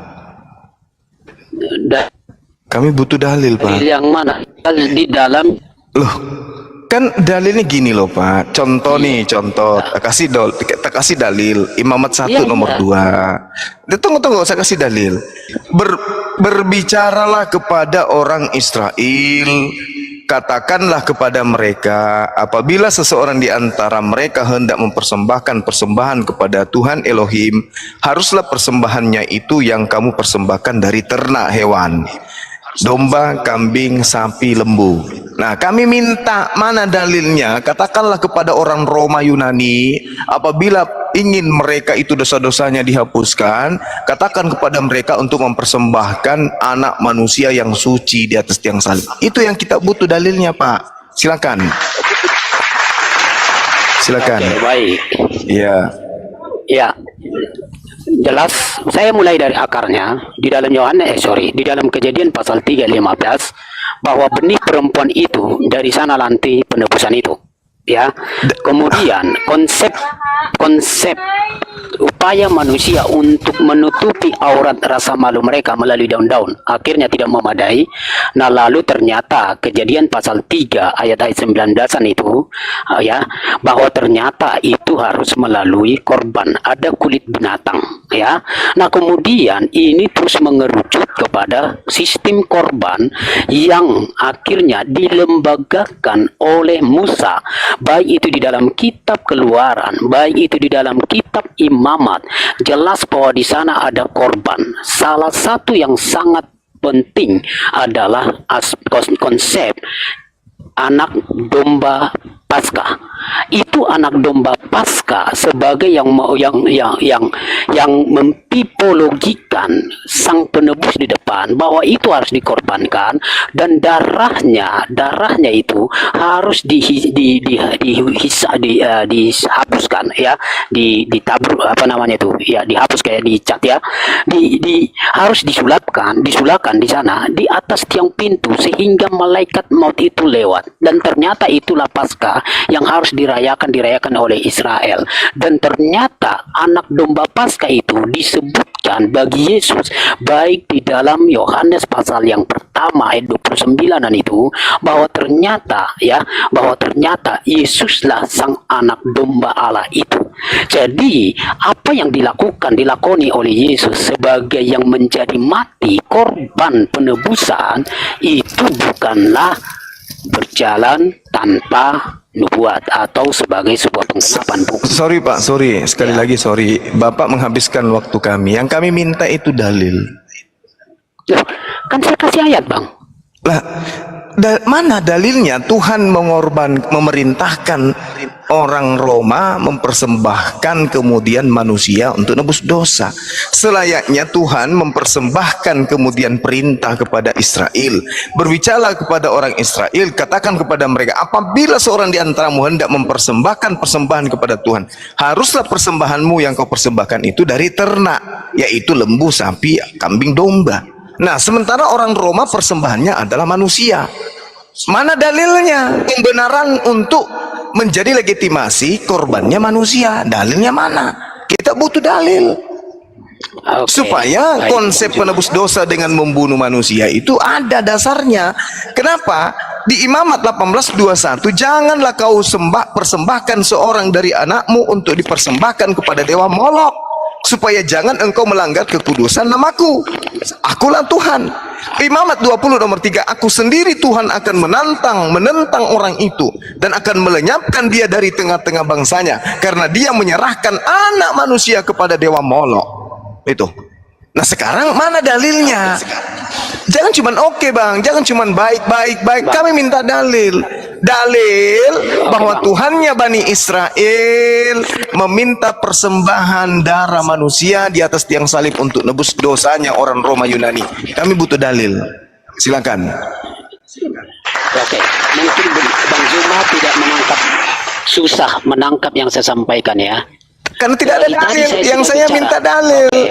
Speaker 1: kami butuh dalil, Pak.
Speaker 3: yang mana di dalam
Speaker 1: Loh, kan dalilnya gini loh, Pak. Contoh nih, contoh. Tak kasih dalil. Imamat 1
Speaker 3: Iya,
Speaker 1: nomor
Speaker 3: iya.
Speaker 1: 2. Tunggu, saya kasih dalil. Berbicaralah kepada orang Israel. Katakanlah kepada mereka, apabila seseorang di antara mereka hendak mempersembahkan persembahan kepada Tuhan Elohim, haruslah persembahannya itu yang kamu persembahkan dari ternak hewan, domba, kambing, sapi, lembu. Nah, kami minta mana dalilnya? Katakanlah kepada orang Roma Yunani, apabila ingin mereka itu dosa-dosanya dihapuskan, katakan kepada mereka untuk mempersembahkan anak manusia yang suci di atas tiang salib. Itu yang kita butuh dalilnya, Pak. Silakan. Silakan.
Speaker 3: Oke, baik.
Speaker 1: Iya.
Speaker 3: Ya, jelas. Saya mulai dari akarnya di dalam di dalam Kejadian pasal 3:15 bahwa benih perempuan itu dari sana nanti penebusan itu. Ya, kemudian konsep upaya manusia untuk menutupi aurat rasa malu mereka melalui daun-daun akhirnya tidak memadai. Nah, lalu ternyata Kejadian pasal 3 ayat 19-an itu ya, bahwa ternyata itu harus melalui korban, ada kulit binatang ya. Nah, kemudian ini terus mengerucut kepada sistem korban yang akhirnya dilembagakan oleh Musa, baik itu di dalam kitab Keluaran, baik itu di dalam kitab Imamat. Jelas bahwa di sana ada korban. Salah satu yang sangat penting adalah konsep anak domba Paskah. Itu anak domba Paskah sebagai yang mentipologikan sang penebus di depan, bahwa itu harus dikorbankan dan darahnya itu harus dihapuskan ya, ditabur apa namanya itu ya, dihapus kayak dicat ya, harus disulakan di sana di atas tiang pintu sehingga malaikat maut itu lewat. Dan ternyata itulah Paskah yang harus dirayakan oleh Israel. Dan ternyata anak domba Paskah itu disebutkan bagi Yesus baik di dalam Yohanes pasal yang pertama ayat 29-an itu, bahwa ternyata Yesuslah sang anak domba Allah itu. Jadi apa yang dilakoni oleh Yesus sebagai yang menjadi mati korban penebusan itu bukanlah berjalan tanpa nubuat atau sebagai sebuah pengungkapan.
Speaker 1: Sorry, Pak, sorry. Sekali lagi sorry. Bapak menghabiskan waktu kami. Yang kami minta itu dalil.
Speaker 3: Loh, kan saya kasih ayat, Bang.
Speaker 1: Lah, mana dalilnya Tuhan memerintahkan orang Roma mempersembahkan kemudian manusia untuk nebus dosa? Selayaknya Tuhan mempersembahkan kemudian perintah kepada Israel. Berbicara kepada orang Israel, katakan kepada mereka, apabila seorang di antaramu hendak mempersembahkan persembahan kepada Tuhan, haruslah persembahanmu yang kau persembahkan itu dari ternak, yaitu lembu, sapi, kambing, domba. Nah, sementara orang Roma persembahannya adalah manusia. Mana dalilnya? Pembenaran untuk menjadi legitimasi korbannya manusia. Dalilnya mana? Kita butuh dalil. Supaya konsep penebus dosa dengan membunuh manusia itu ada dasarnya. Kenapa? Di Imamat 18:21, janganlah kau persembahkan seorang dari anakmu untuk dipersembahkan kepada dewa Molok, supaya jangan engkau melanggar kekudusan namaku. Akulah Tuhan. Imamat 20 nomor 3, aku sendiri Tuhan akan menentang orang itu dan akan melenyapkan dia dari tengah-tengah bangsanya, karena dia menyerahkan anak manusia kepada dewa Molok. Itu. Nah, sekarang mana dalilnya? Jangan cuman oke bang, jangan cuman baik.
Speaker 3: Bang.
Speaker 1: Kami minta dalil bahwa
Speaker 3: Bang.
Speaker 1: Tuhannya Bani Israel meminta persembahan darah manusia di atas tiang salib untuk nebus dosanya orang Roma Yunani. Kami butuh dalil. Silakan.
Speaker 3: Oke, mungkin Bang Zuma tidak susah menangkap yang saya sampaikan ya.
Speaker 1: Karena tidak ada
Speaker 3: Tadi
Speaker 1: dalil. Yang
Speaker 3: sudah
Speaker 1: saya
Speaker 3: bicara.
Speaker 1: minta dalil.
Speaker 3: Oke.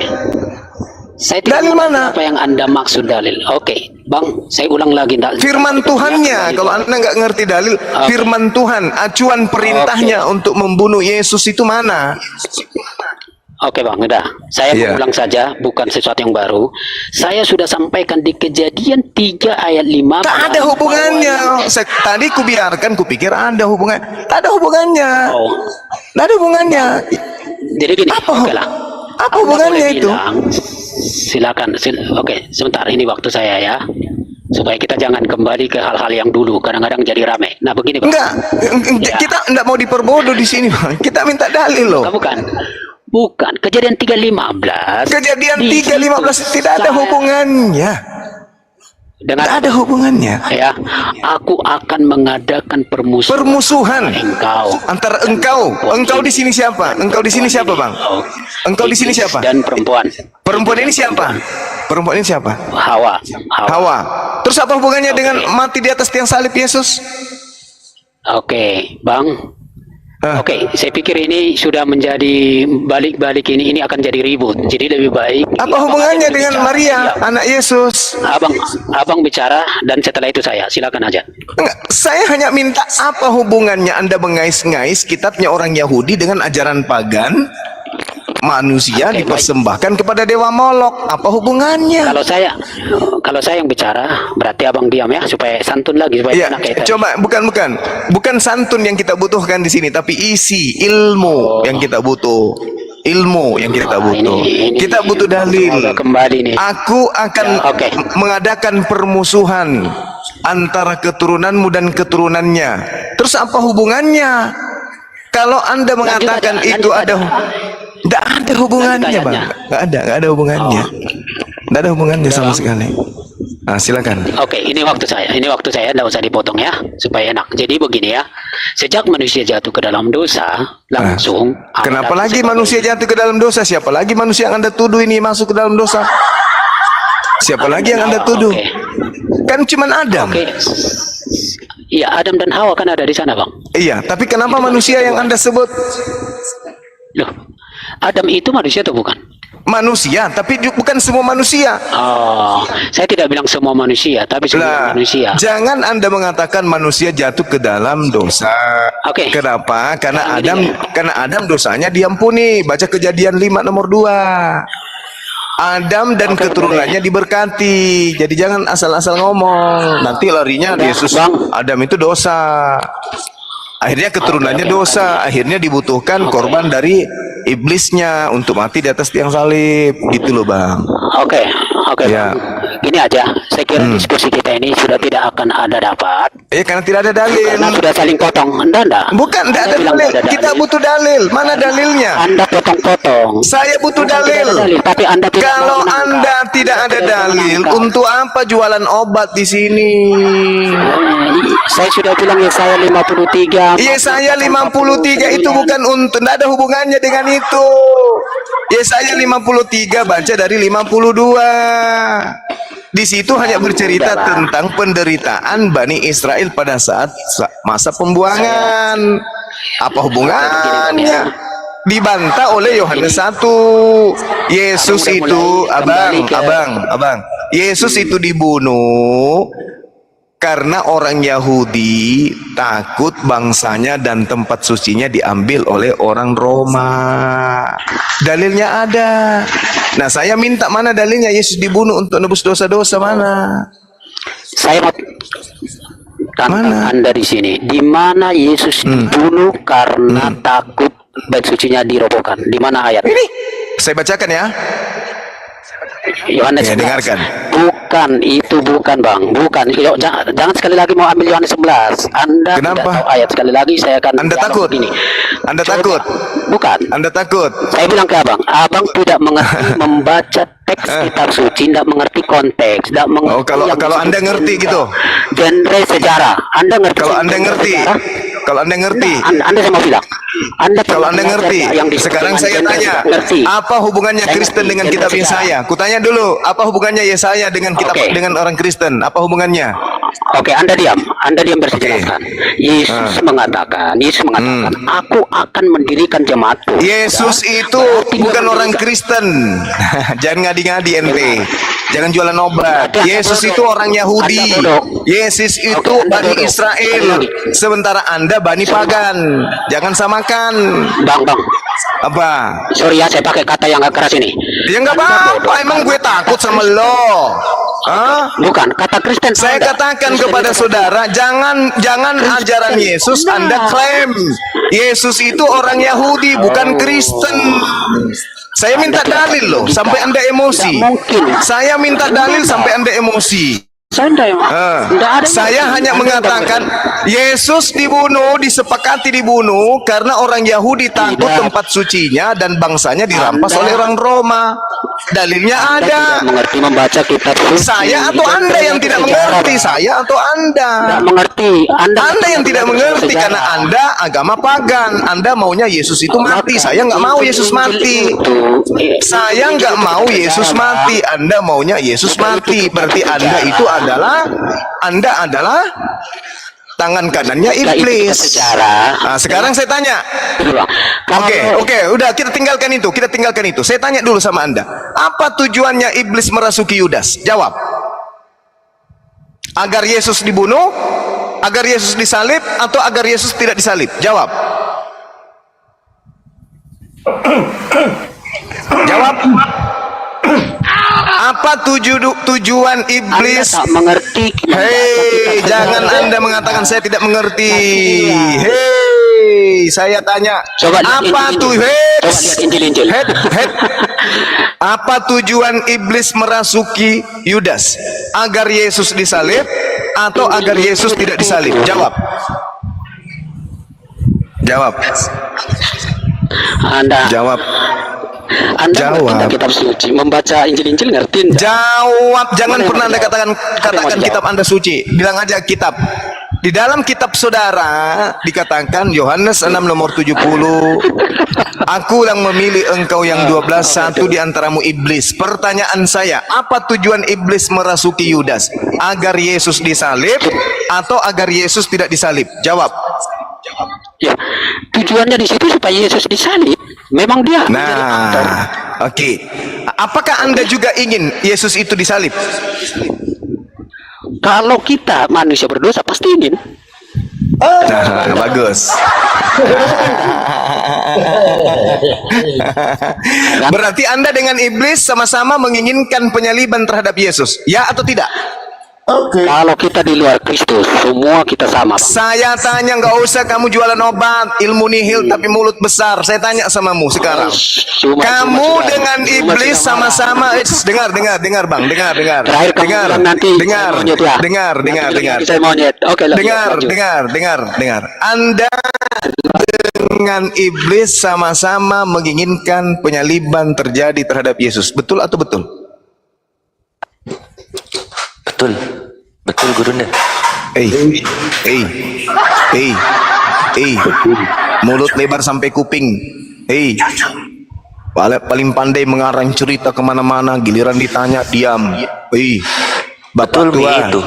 Speaker 3: Saya tidak
Speaker 1: Dalil
Speaker 3: mengerti
Speaker 1: mana?
Speaker 3: apa yang Anda maksud dalil. Oke, Bang, saya ulang lagi.
Speaker 1: Firman Tuhannya, kalau anda nggak ngerti dalil, firman Tuhan, acuan perintahnya untuk membunuh Yesus itu mana?
Speaker 3: Oke Bang, udah. Saya
Speaker 1: Iya.
Speaker 3: ulang saja, bukan sesuatu yang baru. Saya sudah sampaikan di Kejadian 3 ayat 5.
Speaker 1: Tak ada hubungannya. Tadi kupikir ada hubungan. Tak ada hubungannya.
Speaker 3: Oh,
Speaker 1: Tak ada hubungannya.
Speaker 3: jadi gini.
Speaker 1: Apa?
Speaker 3: Oke lah.
Speaker 1: Apa
Speaker 3: Anda
Speaker 1: hubungannya
Speaker 3: boleh
Speaker 1: itu?
Speaker 3: bilang, silakan. Oke, sebentar. Ini waktu saya ya. Supaya kita jangan kembali ke hal-hal yang dulu. Kadang-kadang jadi rame. Nah begini Bang.
Speaker 1: Enggak,
Speaker 3: Ya.
Speaker 1: kita enggak mau diperbodoh di sini, Bang. Kita minta dalil loh.
Speaker 3: Bukan. Kejadian 3:15.
Speaker 1: Kejadian
Speaker 3: Di
Speaker 1: 3:15
Speaker 3: situ
Speaker 1: tidak ada
Speaker 3: saya-
Speaker 1: hubungannya.
Speaker 3: Dengar,
Speaker 1: Tidak ada hubungannya.
Speaker 3: ya, aku akan mengadakan
Speaker 1: Permusuhan
Speaker 3: engkau.
Speaker 1: antara engkau di sini siapa? Engkau di sini siapa, Bang? Engkau di sini siapa?
Speaker 3: Dan perempuan.
Speaker 1: Perempuan ini siapa? Perempuan ini siapa?
Speaker 3: Hawa.
Speaker 1: Hawa. Terus apa hubungannya dengan mati di atas tiang salib Yesus?
Speaker 3: Oke, Bang.
Speaker 1: Hah?
Speaker 3: Oke, saya pikir ini sudah menjadi balik-balik ini akan jadi ribut. Jadi lebih baik.
Speaker 1: Apa hubungannya dengan Maria,
Speaker 3: Iya.
Speaker 1: anak Yesus?
Speaker 3: Abang bicara dan setelah itu saya. Silakan aja.
Speaker 1: Enggak, saya hanya minta apa hubungannya Anda mengais-ngais kitabnya orang Yahudi dengan ajaran pagan? Manusia
Speaker 3: Oke,
Speaker 1: dipersembahkan kepada dewa Molok. Apa hubungannya?
Speaker 3: Kalau saya yang bicara, berarti Abang diam ya supaya santun lagi supaya
Speaker 1: Ya,
Speaker 3: enak kayak tadi.
Speaker 1: coba bukan santun yang kita butuhkan di sini, tapi isi ilmu yang kita butuh. Ilmu yang kita butuh. Kita butuh dalil.
Speaker 3: Semoga kembali nih.
Speaker 1: Aku akan
Speaker 3: Ya, oke.
Speaker 1: mengadakan permusuhan antara keturunanmu dan keturunannya. Terus apa hubungannya? Kalau Anda mengatakan
Speaker 3: Lanjut
Speaker 1: itu
Speaker 3: aja.
Speaker 1: tidak ada hubungannya,
Speaker 3: Lanjut
Speaker 1: Bang.
Speaker 3: ayatnya.
Speaker 1: Nggak ada hubungannya. Nggak ada hubungannya sama sekali. Nah, silakan.
Speaker 3: Oke, ini waktu saya. Tidak usah dipotong ya, supaya enak. Jadi begini ya, sejak manusia jatuh ke dalam dosa, langsung.
Speaker 1: Kenapa
Speaker 3: Adam
Speaker 1: lagi
Speaker 3: sebagai-
Speaker 1: manusia jatuh ke dalam dosa? Siapa lagi manusia yang Anda tuduh ini masuk ke dalam dosa? Siapa lagi yang Anda tuduh?
Speaker 3: Oke.
Speaker 1: Kan cuman Adam.
Speaker 3: Oke. Iya, Adam dan Hawa kan ada di sana, Bang.
Speaker 1: Iya, tapi kenapa manusia yang Anda sebut
Speaker 3: Loh, Adam itu manusia atau bukan?
Speaker 1: manusia, tapi bukan semua manusia.
Speaker 3: Oh, saya tidak bilang semua manusia, tapi semua
Speaker 1: Lah,
Speaker 3: manusia.
Speaker 1: jangan Anda mengatakan manusia jatuh ke dalam dosa.
Speaker 3: Oke.
Speaker 1: Kenapa? Karena
Speaker 3: Sekarang
Speaker 1: Adam dosanya diampuni. Baca Kejadian 5 nomor 2. Adam dan
Speaker 3: Oke,
Speaker 1: keturunannya diberkati. Jadi jangan asal-asal ngomong. Nanti larinya
Speaker 3: Udah,
Speaker 1: Yesus
Speaker 3: Bang.
Speaker 1: Adam itu dosa. Akhirnya keturunannya
Speaker 3: Oke.
Speaker 1: dosa. Akhirnya dibutuhkan korban dari iblisnya untuk mati di atas tiang salib. Gitu loh, Bang.
Speaker 3: Oke,
Speaker 1: Ya.
Speaker 3: Bang. Gini aja, saya kira diskusi kita ini sudah tidak akan ada dapat.
Speaker 1: Karena tidak ada dalil.
Speaker 3: Karena sudah saling potong. Enggak.
Speaker 1: Bukan, tidak
Speaker 3: Anda
Speaker 1: ada
Speaker 3: bilang
Speaker 1: dalil.
Speaker 3: tidak ada
Speaker 1: Kita
Speaker 3: dalil.
Speaker 1: butuh dalil. Mana dalilnya?
Speaker 3: Anda potong-potong.
Speaker 1: Saya butuh
Speaker 3: Bukan tidak
Speaker 1: dalil.
Speaker 3: ada dalil, tapi Anda tidak
Speaker 1: Kalau
Speaker 3: mau menangkap.
Speaker 1: Anda tidak ada
Speaker 3: Tidak mau
Speaker 1: dalil,
Speaker 3: menangkap.
Speaker 1: untuk apa jualan obat di sini?
Speaker 3: Saya sudah bilang ya saya 53.
Speaker 1: Yesaya 53 itu bukan untuk, tidak ada hubungannya dengan itu. Yesaya 53 baca dari 52. Di situ hanya bercerita tentang penderitaan Bani Israel pada saat masa pembuangan. Apa hubungannya? Dibantah oleh Yohanes 1. Yesus itu, abang. Yesus itu dibunuh karena orang Yahudi takut bangsanya dan tempat sucinya diambil oleh orang Roma. Dalilnya ada. Nah, saya minta mana dalilnya Yesus dibunuh untuk nebus dosa-dosa, mana?
Speaker 3: Saya mau tantang
Speaker 1: Mana?
Speaker 3: Anda di sini. Di mana Yesus dibunuh karena takut bait sucinya dirobohkan? Di mana ayat?
Speaker 1: Ini saya bacakan ya.
Speaker 3: Yohanes
Speaker 1: Ya,
Speaker 3: 11.
Speaker 1: dengarkan.
Speaker 3: Bukan, itu bukan Bang, bukan. Jangan sekali lagi mau ambil Yohanes 11. Anda
Speaker 1: Kenapa?
Speaker 3: tidak tahu ayat, sekali lagi saya akan
Speaker 1: Anda
Speaker 3: dialog
Speaker 1: takut?
Speaker 3: begini.
Speaker 1: Anda
Speaker 3: Coba.
Speaker 1: takut?
Speaker 3: Bukan.
Speaker 1: Anda takut?
Speaker 3: Saya bilang ke abang tidak mengerti membaca teks kitab suci, tidak mengerti konteks, tidak mengerti.
Speaker 1: Oh, kalau Anda ngerti gitu.
Speaker 3: Genre sejarah, Anda ngerti.
Speaker 1: Kalau Anda
Speaker 3: genre
Speaker 1: ngerti,
Speaker 3: sejarah?
Speaker 1: kalau Anda ngerti,
Speaker 3: Anda saya mau bilang.
Speaker 1: kalau Anda ngerti, sekarang saya tanya,
Speaker 3: ngerti.
Speaker 1: apa hubungannya
Speaker 3: Saya
Speaker 1: Kristen
Speaker 3: ngerti,
Speaker 1: dengan
Speaker 3: genre
Speaker 1: kitab
Speaker 3: sejarah.
Speaker 1: Yesaya? Kutanya dulu, apa hubungannya Yesaya dengan kitab
Speaker 3: Oke.
Speaker 1: dengan orang Kristen? Apa hubungannya?
Speaker 3: Oke, Anda diam bersejelaskan. Yesus mengatakan, aku akan mendirikan jemaatku.
Speaker 1: Yesus itu bukan orang Kristen. Jangan ngadi-ngadi ente. Jangan jualan obat. Yesus itu orang Yahudi. Yesus itu Bani Israel. Sementara Anda Bani Pagan. Jangan samakan.
Speaker 3: Bang,
Speaker 1: Apa?
Speaker 3: sorry ya saya pakai kata yang agak keras ini.
Speaker 1: Ya nggak apa-apa. Emang gue takut sama lo. Hah?
Speaker 3: Bukan, kata Kristen.
Speaker 1: Saya katakan kepada saudara, jangan ajaran Yesus Anda klaim. Yesus itu orang Yahudi, bukan Kristen. Saya minta dalil loh, sampai Anda emosi.
Speaker 3: Tidak mungkin.
Speaker 1: Saya minta dalil sampai Anda emosi.
Speaker 3: Saya tidak ada.
Speaker 1: Saya hanya mengatakan Yesus dibunuh, disepakati dibunuh karena orang Yahudi takut tempat sucinya dan bangsanya dirampas oleh orang Roma. Dalilnya ada.
Speaker 3: Tidak mengerti membaca kitab suci.
Speaker 1: Saya atau Anda yang tidak mengerti? Saya atau Anda?
Speaker 3: Tidak mengerti.
Speaker 1: Anda yang tidak mengerti karena Anda agama pagan. Anda maunya Yesus itu mati. Saya nggak mau Yesus mati. Saya nggak mau Yesus mati. Anda maunya Yesus mati. Berarti Anda adalah tangan kanannya iblis. Nah, sekarang saya tanya. Oke, udah kita tinggalkan itu. Saya tanya dulu sama Anda. Apa tujuannya iblis merasuki Yudas? Jawab. Agar Yesus dibunuh, agar Yesus disalib, atau agar Yesus tidak disalib? Jawab. Jawab. Apa tujuan iblis?
Speaker 3: Anda tak mengerti.
Speaker 1: Hei, jangan Anda mengatakan saya tidak mengerti. Hei, saya tanya.
Speaker 3: Coba lihat
Speaker 1: Apa
Speaker 3: Injil.
Speaker 1: Apa tujuan iblis merasuki Yudas? Agar Yesus disalib atau agar Yesus tidak disalib? Jawab. Jawab. Jawab.
Speaker 3: Anda
Speaker 1: Jawab.
Speaker 3: ngerti kitab suci, membaca Injil ngerti enggak?
Speaker 1: Jawab. Jangan pernah Anda katakan kitab Anda suci. Bilang aja kitab. Di dalam kitab saudara dikatakan Yohanes 6 nomor 70, aku yang memilih engkau yang 12, satu di antaramu iblis. Pertanyaan saya, apa tujuan iblis merasuki Yudas? Agar Yesus disalib atau agar Yesus tidak disalib? Jawab.
Speaker 3: Ya, tujuannya di situ supaya Yesus disalib. Memang dia.
Speaker 1: Nah, oke. Apakah Anda juga ingin Yesus itu disalib?
Speaker 3: Kalau kita manusia berdosa pasti ingin.
Speaker 1: Nah, bagus. Berarti Anda dengan iblis sama-sama menginginkan penyaliban terhadap Yesus. Ya atau tidak?
Speaker 3: Kalau kita di luar Kristus, semua kita sama. Bang.
Speaker 1: Saya tanya, nggak usah kamu jualan obat, ilmu nihil tapi mulut besar. Saya tanya samamu sekarang. Kamu dengan iblis sama-sama. Dengar bang, dengar.
Speaker 3: Terakhir kamu bilang nanti
Speaker 1: Dengar.
Speaker 3: Saya monyet. Oke,
Speaker 1: Dengar. Anda dengan iblis sama-sama menginginkan penyaliban terjadi terhadap Yesus. Betul atau betul?
Speaker 6: Betul gurunda.
Speaker 1: Mulut lebar sampai kuping. Paling pandai mengarang cerita kemana-mana, giliran ditanya diam. Bapak
Speaker 6: Betul
Speaker 1: tua,
Speaker 6: begitu.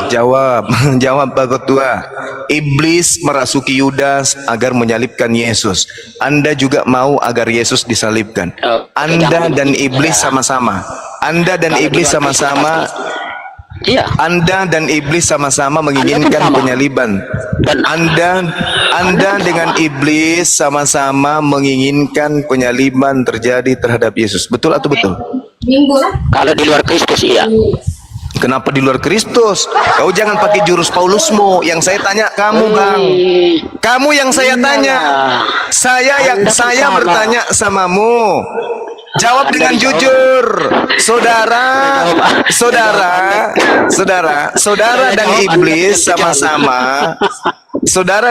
Speaker 1: jawab Bapak tua. Iblis merasuki Yudas agar menyalibkan Yesus. Anda juga mau agar Yesus disalibkan. Anda dan iblis sama-sama.
Speaker 3: Iya.
Speaker 1: Anda dan iblis sama-sama menginginkan penyaliban.
Speaker 3: Dan
Speaker 1: Anda dengan iblis sama-sama menginginkan penyaliban terjadi terhadap Yesus. Betul atau betul?
Speaker 3: Kalau di luar Kristus iya.
Speaker 1: Kenapa di luar Kristus? Kau jangan pakai jurus Paulusmu. Yang saya tanya kamu, Bang. Kamu yang saya tanya. Saya bertanya samamu. Jawab dengan jujur. Saudara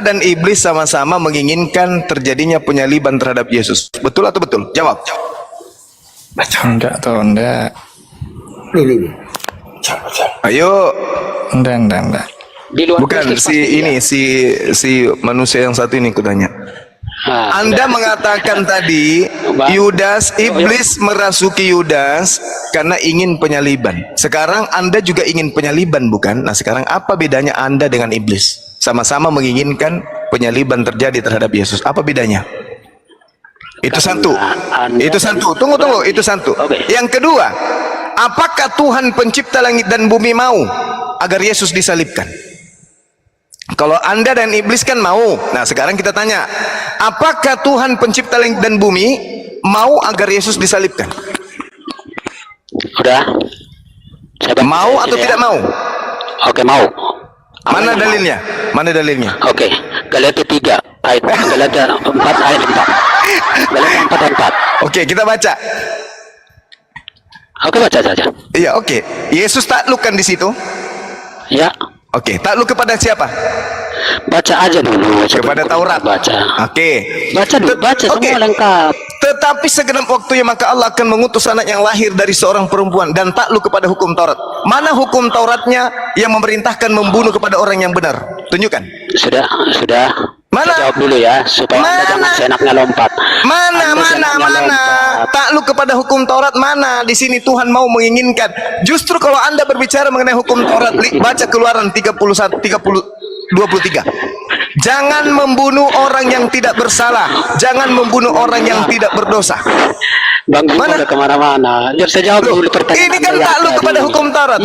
Speaker 1: dan iblis sama-sama menginginkan terjadinya penyaliban terhadap Yesus. Betul atau betul? Jawab.
Speaker 6: Enggak tuh, enggak.
Speaker 5: Dulu.
Speaker 1: Ayo.
Speaker 6: Enggak.
Speaker 3: Di luar
Speaker 1: Bukan
Speaker 3: Kristus
Speaker 1: si
Speaker 3: pasti
Speaker 1: ini si manusia yang satu ini kutanya. Anda mengatakan tadi Yudas, iblis merasuki Yudas karena ingin penyaliban. Sekarang Anda juga ingin penyaliban, bukan? Nah, sekarang apa bedanya Anda dengan iblis? Sama-sama menginginkan penyaliban terjadi terhadap Yesus. Apa bedanya? Itu satu. Itu satu. Tunggu. Itu satu.
Speaker 3: Oke.
Speaker 1: Yang kedua, apakah Tuhan pencipta langit dan bumi mau agar Yesus disalibkan? Kalau Anda dan iblis kan mau. Nah, sekarang kita tanya, apakah Tuhan pencipta langit dan bumi mau agar Yesus disalibkan?
Speaker 3: Udah.
Speaker 1: Mau atau tidak mau?
Speaker 3: Oke, mau.
Speaker 1: Mana dalilnya? Mana dalilnya?
Speaker 3: Oke, Galatia 3 ayat Galatia 4 ayat 4. Galatia 4 ayat 4.
Speaker 1: Oke, kita baca.
Speaker 3: Oke, baca saja.
Speaker 1: Iya, oke. Yesus takluk kan di situ?
Speaker 3: Ya,
Speaker 1: Oke, takluk kepada siapa?
Speaker 3: baca aja dulu.
Speaker 1: Kepada Taurat.
Speaker 3: Baca.
Speaker 1: Oke.
Speaker 3: Baca dulu, baca
Speaker 1: Oke.
Speaker 3: semua lengkap.
Speaker 1: Tetapi segenap waktunya maka Allah akan mengutus anak yang lahir dari seorang perempuan dan takluk kepada hukum Taurat. Mana hukum Tauratnya yang memerintahkan membunuh kepada orang yang benar? Tunjukkan.
Speaker 3: Sudah.
Speaker 1: Mana?
Speaker 3: Saya jawab dulu ya, supaya Anda jangan seenaknya lompat.
Speaker 1: Mana?
Speaker 3: Anda seenaknya lompat.
Speaker 1: Takluk kepada hukum Taurat mana? Di sini Tuhan mau menginginkan. Justru kalau Anda berbicara mengenai hukum Taurat, baca Keluaran 23. Jangan membunuh orang yang tidak bersalah. Jangan membunuh orang yang tidak berdosa.
Speaker 3: Bang Zul
Speaker 1: Mana?
Speaker 3: udah kemana-mana. Biar saya jawab dulu pertanyaan.
Speaker 1: Ini kan
Speaker 3: Anda
Speaker 1: takluk
Speaker 3: tadi.
Speaker 1: kepada hukum Taurat.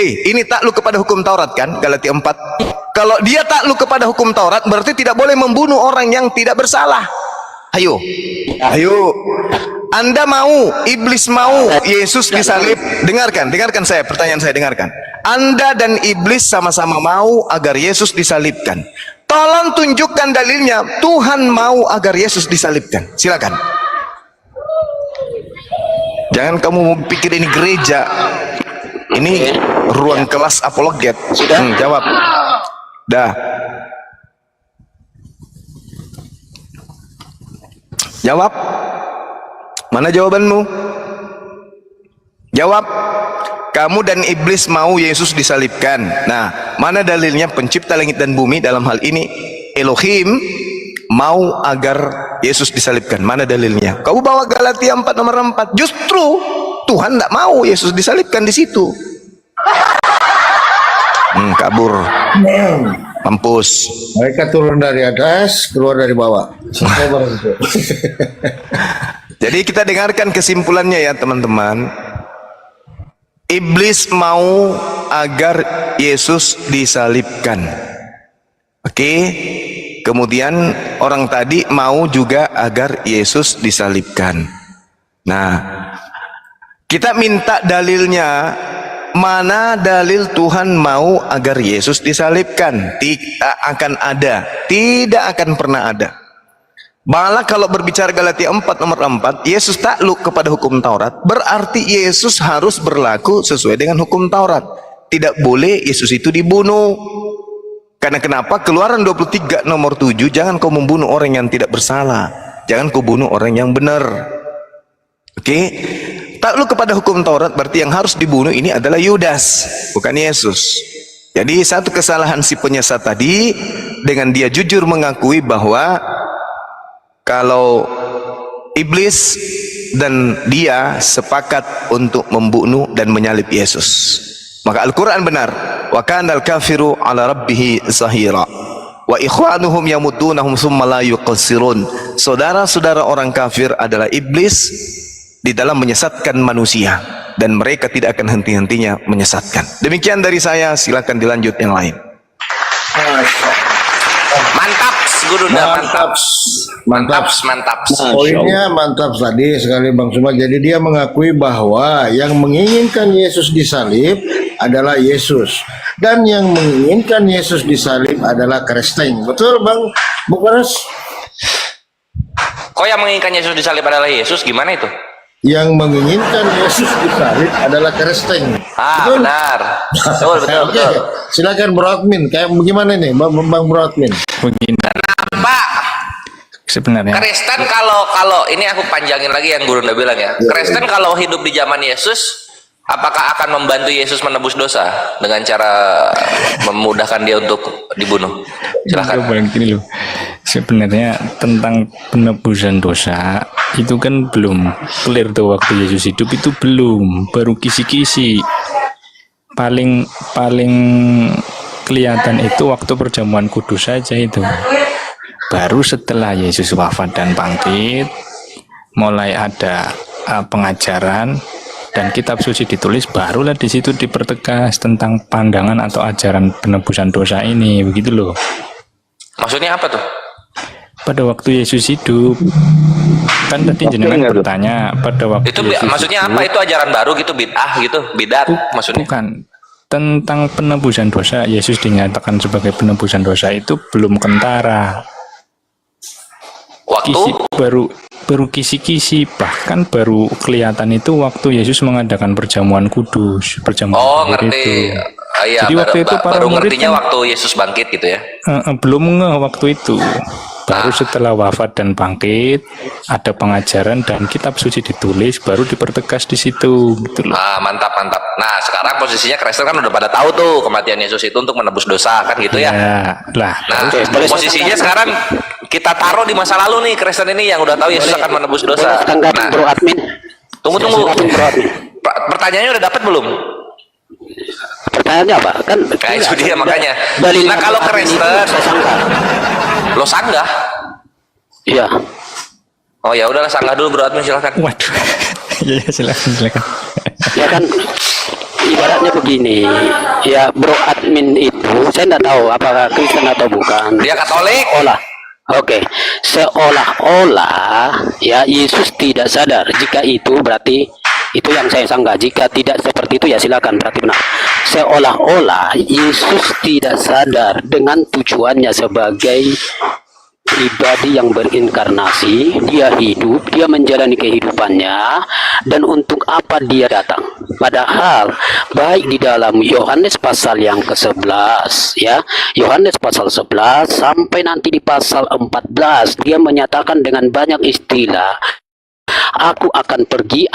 Speaker 1: Ini takluk kepada hukum Taurat kan? Galatia 4. Kalau dia takluk kepada hukum Taurat, berarti tidak boleh membunuh orang yang tidak bersalah. Ayo. Anda mau, iblis mau Yesus disalib. Dengarkan saya, pertanyaan saya, dengarkan. Anda dan iblis sama-sama mau agar Yesus disalibkan. Tolong tunjukkan dalilnya Tuhan mau agar Yesus disalibkan. Silakan. Jangan kamu pikir ini gereja. Ini ruang kelas apologet.
Speaker 3: Sudah?
Speaker 1: Jawab. Dah. Jawab. Mana jawabanmu? Jawab. Kamu dan iblis mau Yesus disalibkan. Nah, mana dalilnya pencipta langit dan bumi dalam hal ini Elohim mau agar Yesus disalibkan? Mana dalilnya? Kau bawa Galatia 4 nomor 4. Justru Tuhan tidak mau Yesus disalibkan di situ. Kabur. Mampus.
Speaker 5: Mereka turun dari atas, keluar dari bawah.
Speaker 1: Jadi kita dengarkan kesimpulannya ya teman-teman. Iblis mau agar Yesus disalibkan. Oke. Kemudian orang tadi mau juga agar Yesus disalibkan. Nah, kita minta dalilnya. Mana dalil Tuhan mau agar Yesus disalibkan? Tidak akan ada. Tidak akan pernah ada. Malah kalau berbicara Galatia 4 nomor 4, Yesus takluk kepada hukum Taurat, berarti Yesus harus berlaku sesuai dengan hukum Taurat. Tidak boleh Yesus itu dibunuh. Karena kenapa? Keluaran 23 nomor 7, jangan kau membunuh orang yang tidak bersalah. Jangan kau bunuh orang yang benar. Oke? Takluk kepada hukum Taurat berarti yang harus dibunuh ini adalah Yudas, bukan Yesus. Jadi satu kesalahan si penyesat tadi, dengan dia jujur mengakui bahwa kalau iblis dan dia sepakat untuk membunuh dan menyalib Yesus. Maka Al-Quran benar. Wa kanal kafiru ala rabbihi zahira. Wa ikhwanuhum yamutunahum summa la yuqsirun. Saudara-saudara orang kafir adalah iblis di dalam menyesatkan manusia, dan mereka tidak akan henti-hentinya menyesatkan. Demikian dari saya, silakan dilanjut yang lain. Mantap, guru, mantap.
Speaker 5: Poinnya mantap tadi sekali Bang Suma. Jadi dia mengakui bahwa yang menginginkan Yesus disalib adalah Yesus, dan yang menginginkan Yesus disalib adalah Kristen. Betul Bang Bukares?
Speaker 7: Kok yang menginginkan Yesus disalib adalah Yesus? Gimana itu?
Speaker 5: Yang menginginkan Yesus disalib adalah Kristen.
Speaker 7: Ah,
Speaker 5: Betul?
Speaker 7: benar. Betul, betul,
Speaker 5: Oke,
Speaker 7: betul.
Speaker 5: silakan Bro Admin. Kayak bagaimana nih, Bang Bro Admin?
Speaker 6: Begini
Speaker 7: Kenapa?
Speaker 6: sebenarnya.
Speaker 7: Kristen kalau ini aku panjangin lagi yang guru udah bilang ya. Kristen kalau hidup di zaman Yesus, apakah akan membantu Yesus menebus dosa dengan cara memudahkan dia untuk dibunuh? Silahkan.
Speaker 6: Gini loh. Sebenarnya tentang penebusan dosa itu kan belum clear tuh waktu Yesus hidup, itu belum, baru kisi-kisi. Paling kelihatan itu waktu perjamuan kudus saja itu. Baru setelah Yesus wafat dan bangkit, mulai ada pengajaran dan kitab suci ditulis, barulah di situ dipertegas tentang pandangan atau ajaran penebusan dosa ini, begitu loh.
Speaker 7: Maksudnya apa tuh?
Speaker 6: Pada waktu Yesus hidup, kan tadi jenengan bertanya pada waktu
Speaker 7: Itu
Speaker 6: Yesus
Speaker 7: maksudnya
Speaker 6: hidup,
Speaker 7: apa? Itu ajaran baru gitu, bid'ah gitu, bidat maksudnya.
Speaker 6: bukan tentang penebusan dosa. Yesus dinyatakan sebagai penebusan dosa itu belum kentara.
Speaker 7: Waktu
Speaker 6: Baru kisi-kisi, bahkan baru kelihatan itu waktu Yesus mengadakan perjamuan kudus, perjamuan akhir
Speaker 7: ngerti.
Speaker 6: itu.
Speaker 7: Iya,
Speaker 6: Jadi waktu itu para
Speaker 7: baru
Speaker 6: murid
Speaker 7: ngertinya
Speaker 6: kan,
Speaker 7: waktu Yesus bangkit gitu ya.
Speaker 6: belum ngeh waktu itu. Baru setelah wafat dan bangkit, ada pengajaran dan kitab suci ditulis, baru dipertegas di situ, gitu loh.
Speaker 7: Ah, mantap, mantap. Nah, sekarang posisinya Kristen kan udah pada tahu tuh kematian Yesus itu untuk menebus dosa kan gitu ya.
Speaker 6: Lah,
Speaker 7: Nah, posisinya sekarang kita taruh di masa lalu nih, Kristen ini yang udah tahu Yesus akan menebus dosa.
Speaker 3: Tanggapan
Speaker 7: Nah,
Speaker 3: Bro Admin.
Speaker 7: tunggu.
Speaker 3: Silakan, Bro Admin.
Speaker 7: Pertanyaannya udah dapat belum?
Speaker 3: Pertanyaannya apa? Kan
Speaker 7: Kayak itu dia makanya.
Speaker 3: dalil
Speaker 7: Nah, kalau
Speaker 3: Bro Admin itu
Speaker 7: Kristen,
Speaker 3: saya sanggah.
Speaker 7: lo sanggah?
Speaker 3: Iya.
Speaker 7: Oh ya udahlah, sanggah dulu Bro Admin, silakan.
Speaker 6: waduh. Iya, silakan.
Speaker 3: Ya kan ibaratnya begini, ya Bro Admin itu saya tidak tahu apakah Kristen atau bukan.
Speaker 7: Dia Katolik.
Speaker 3: Oke, seolah-olah ya Yesus tidak sadar. Jika itu berarti itu yang saya sanggah. Jika tidak seperti itu ya silakan, berarti benar. Seolah-olah Yesus tidak sadar dengan tujuannya sebagai pribadi yang berinkarnasi. Dia hidup, dia menjalani kehidupannya, dan untuk apa dia datang. Padahal baik di dalam Yohanes pasal yang ke-11 ya, Yohanes pasal 11 sampai nanti di pasal 14, dia menyatakan dengan banyak istilah, aku akan pergi,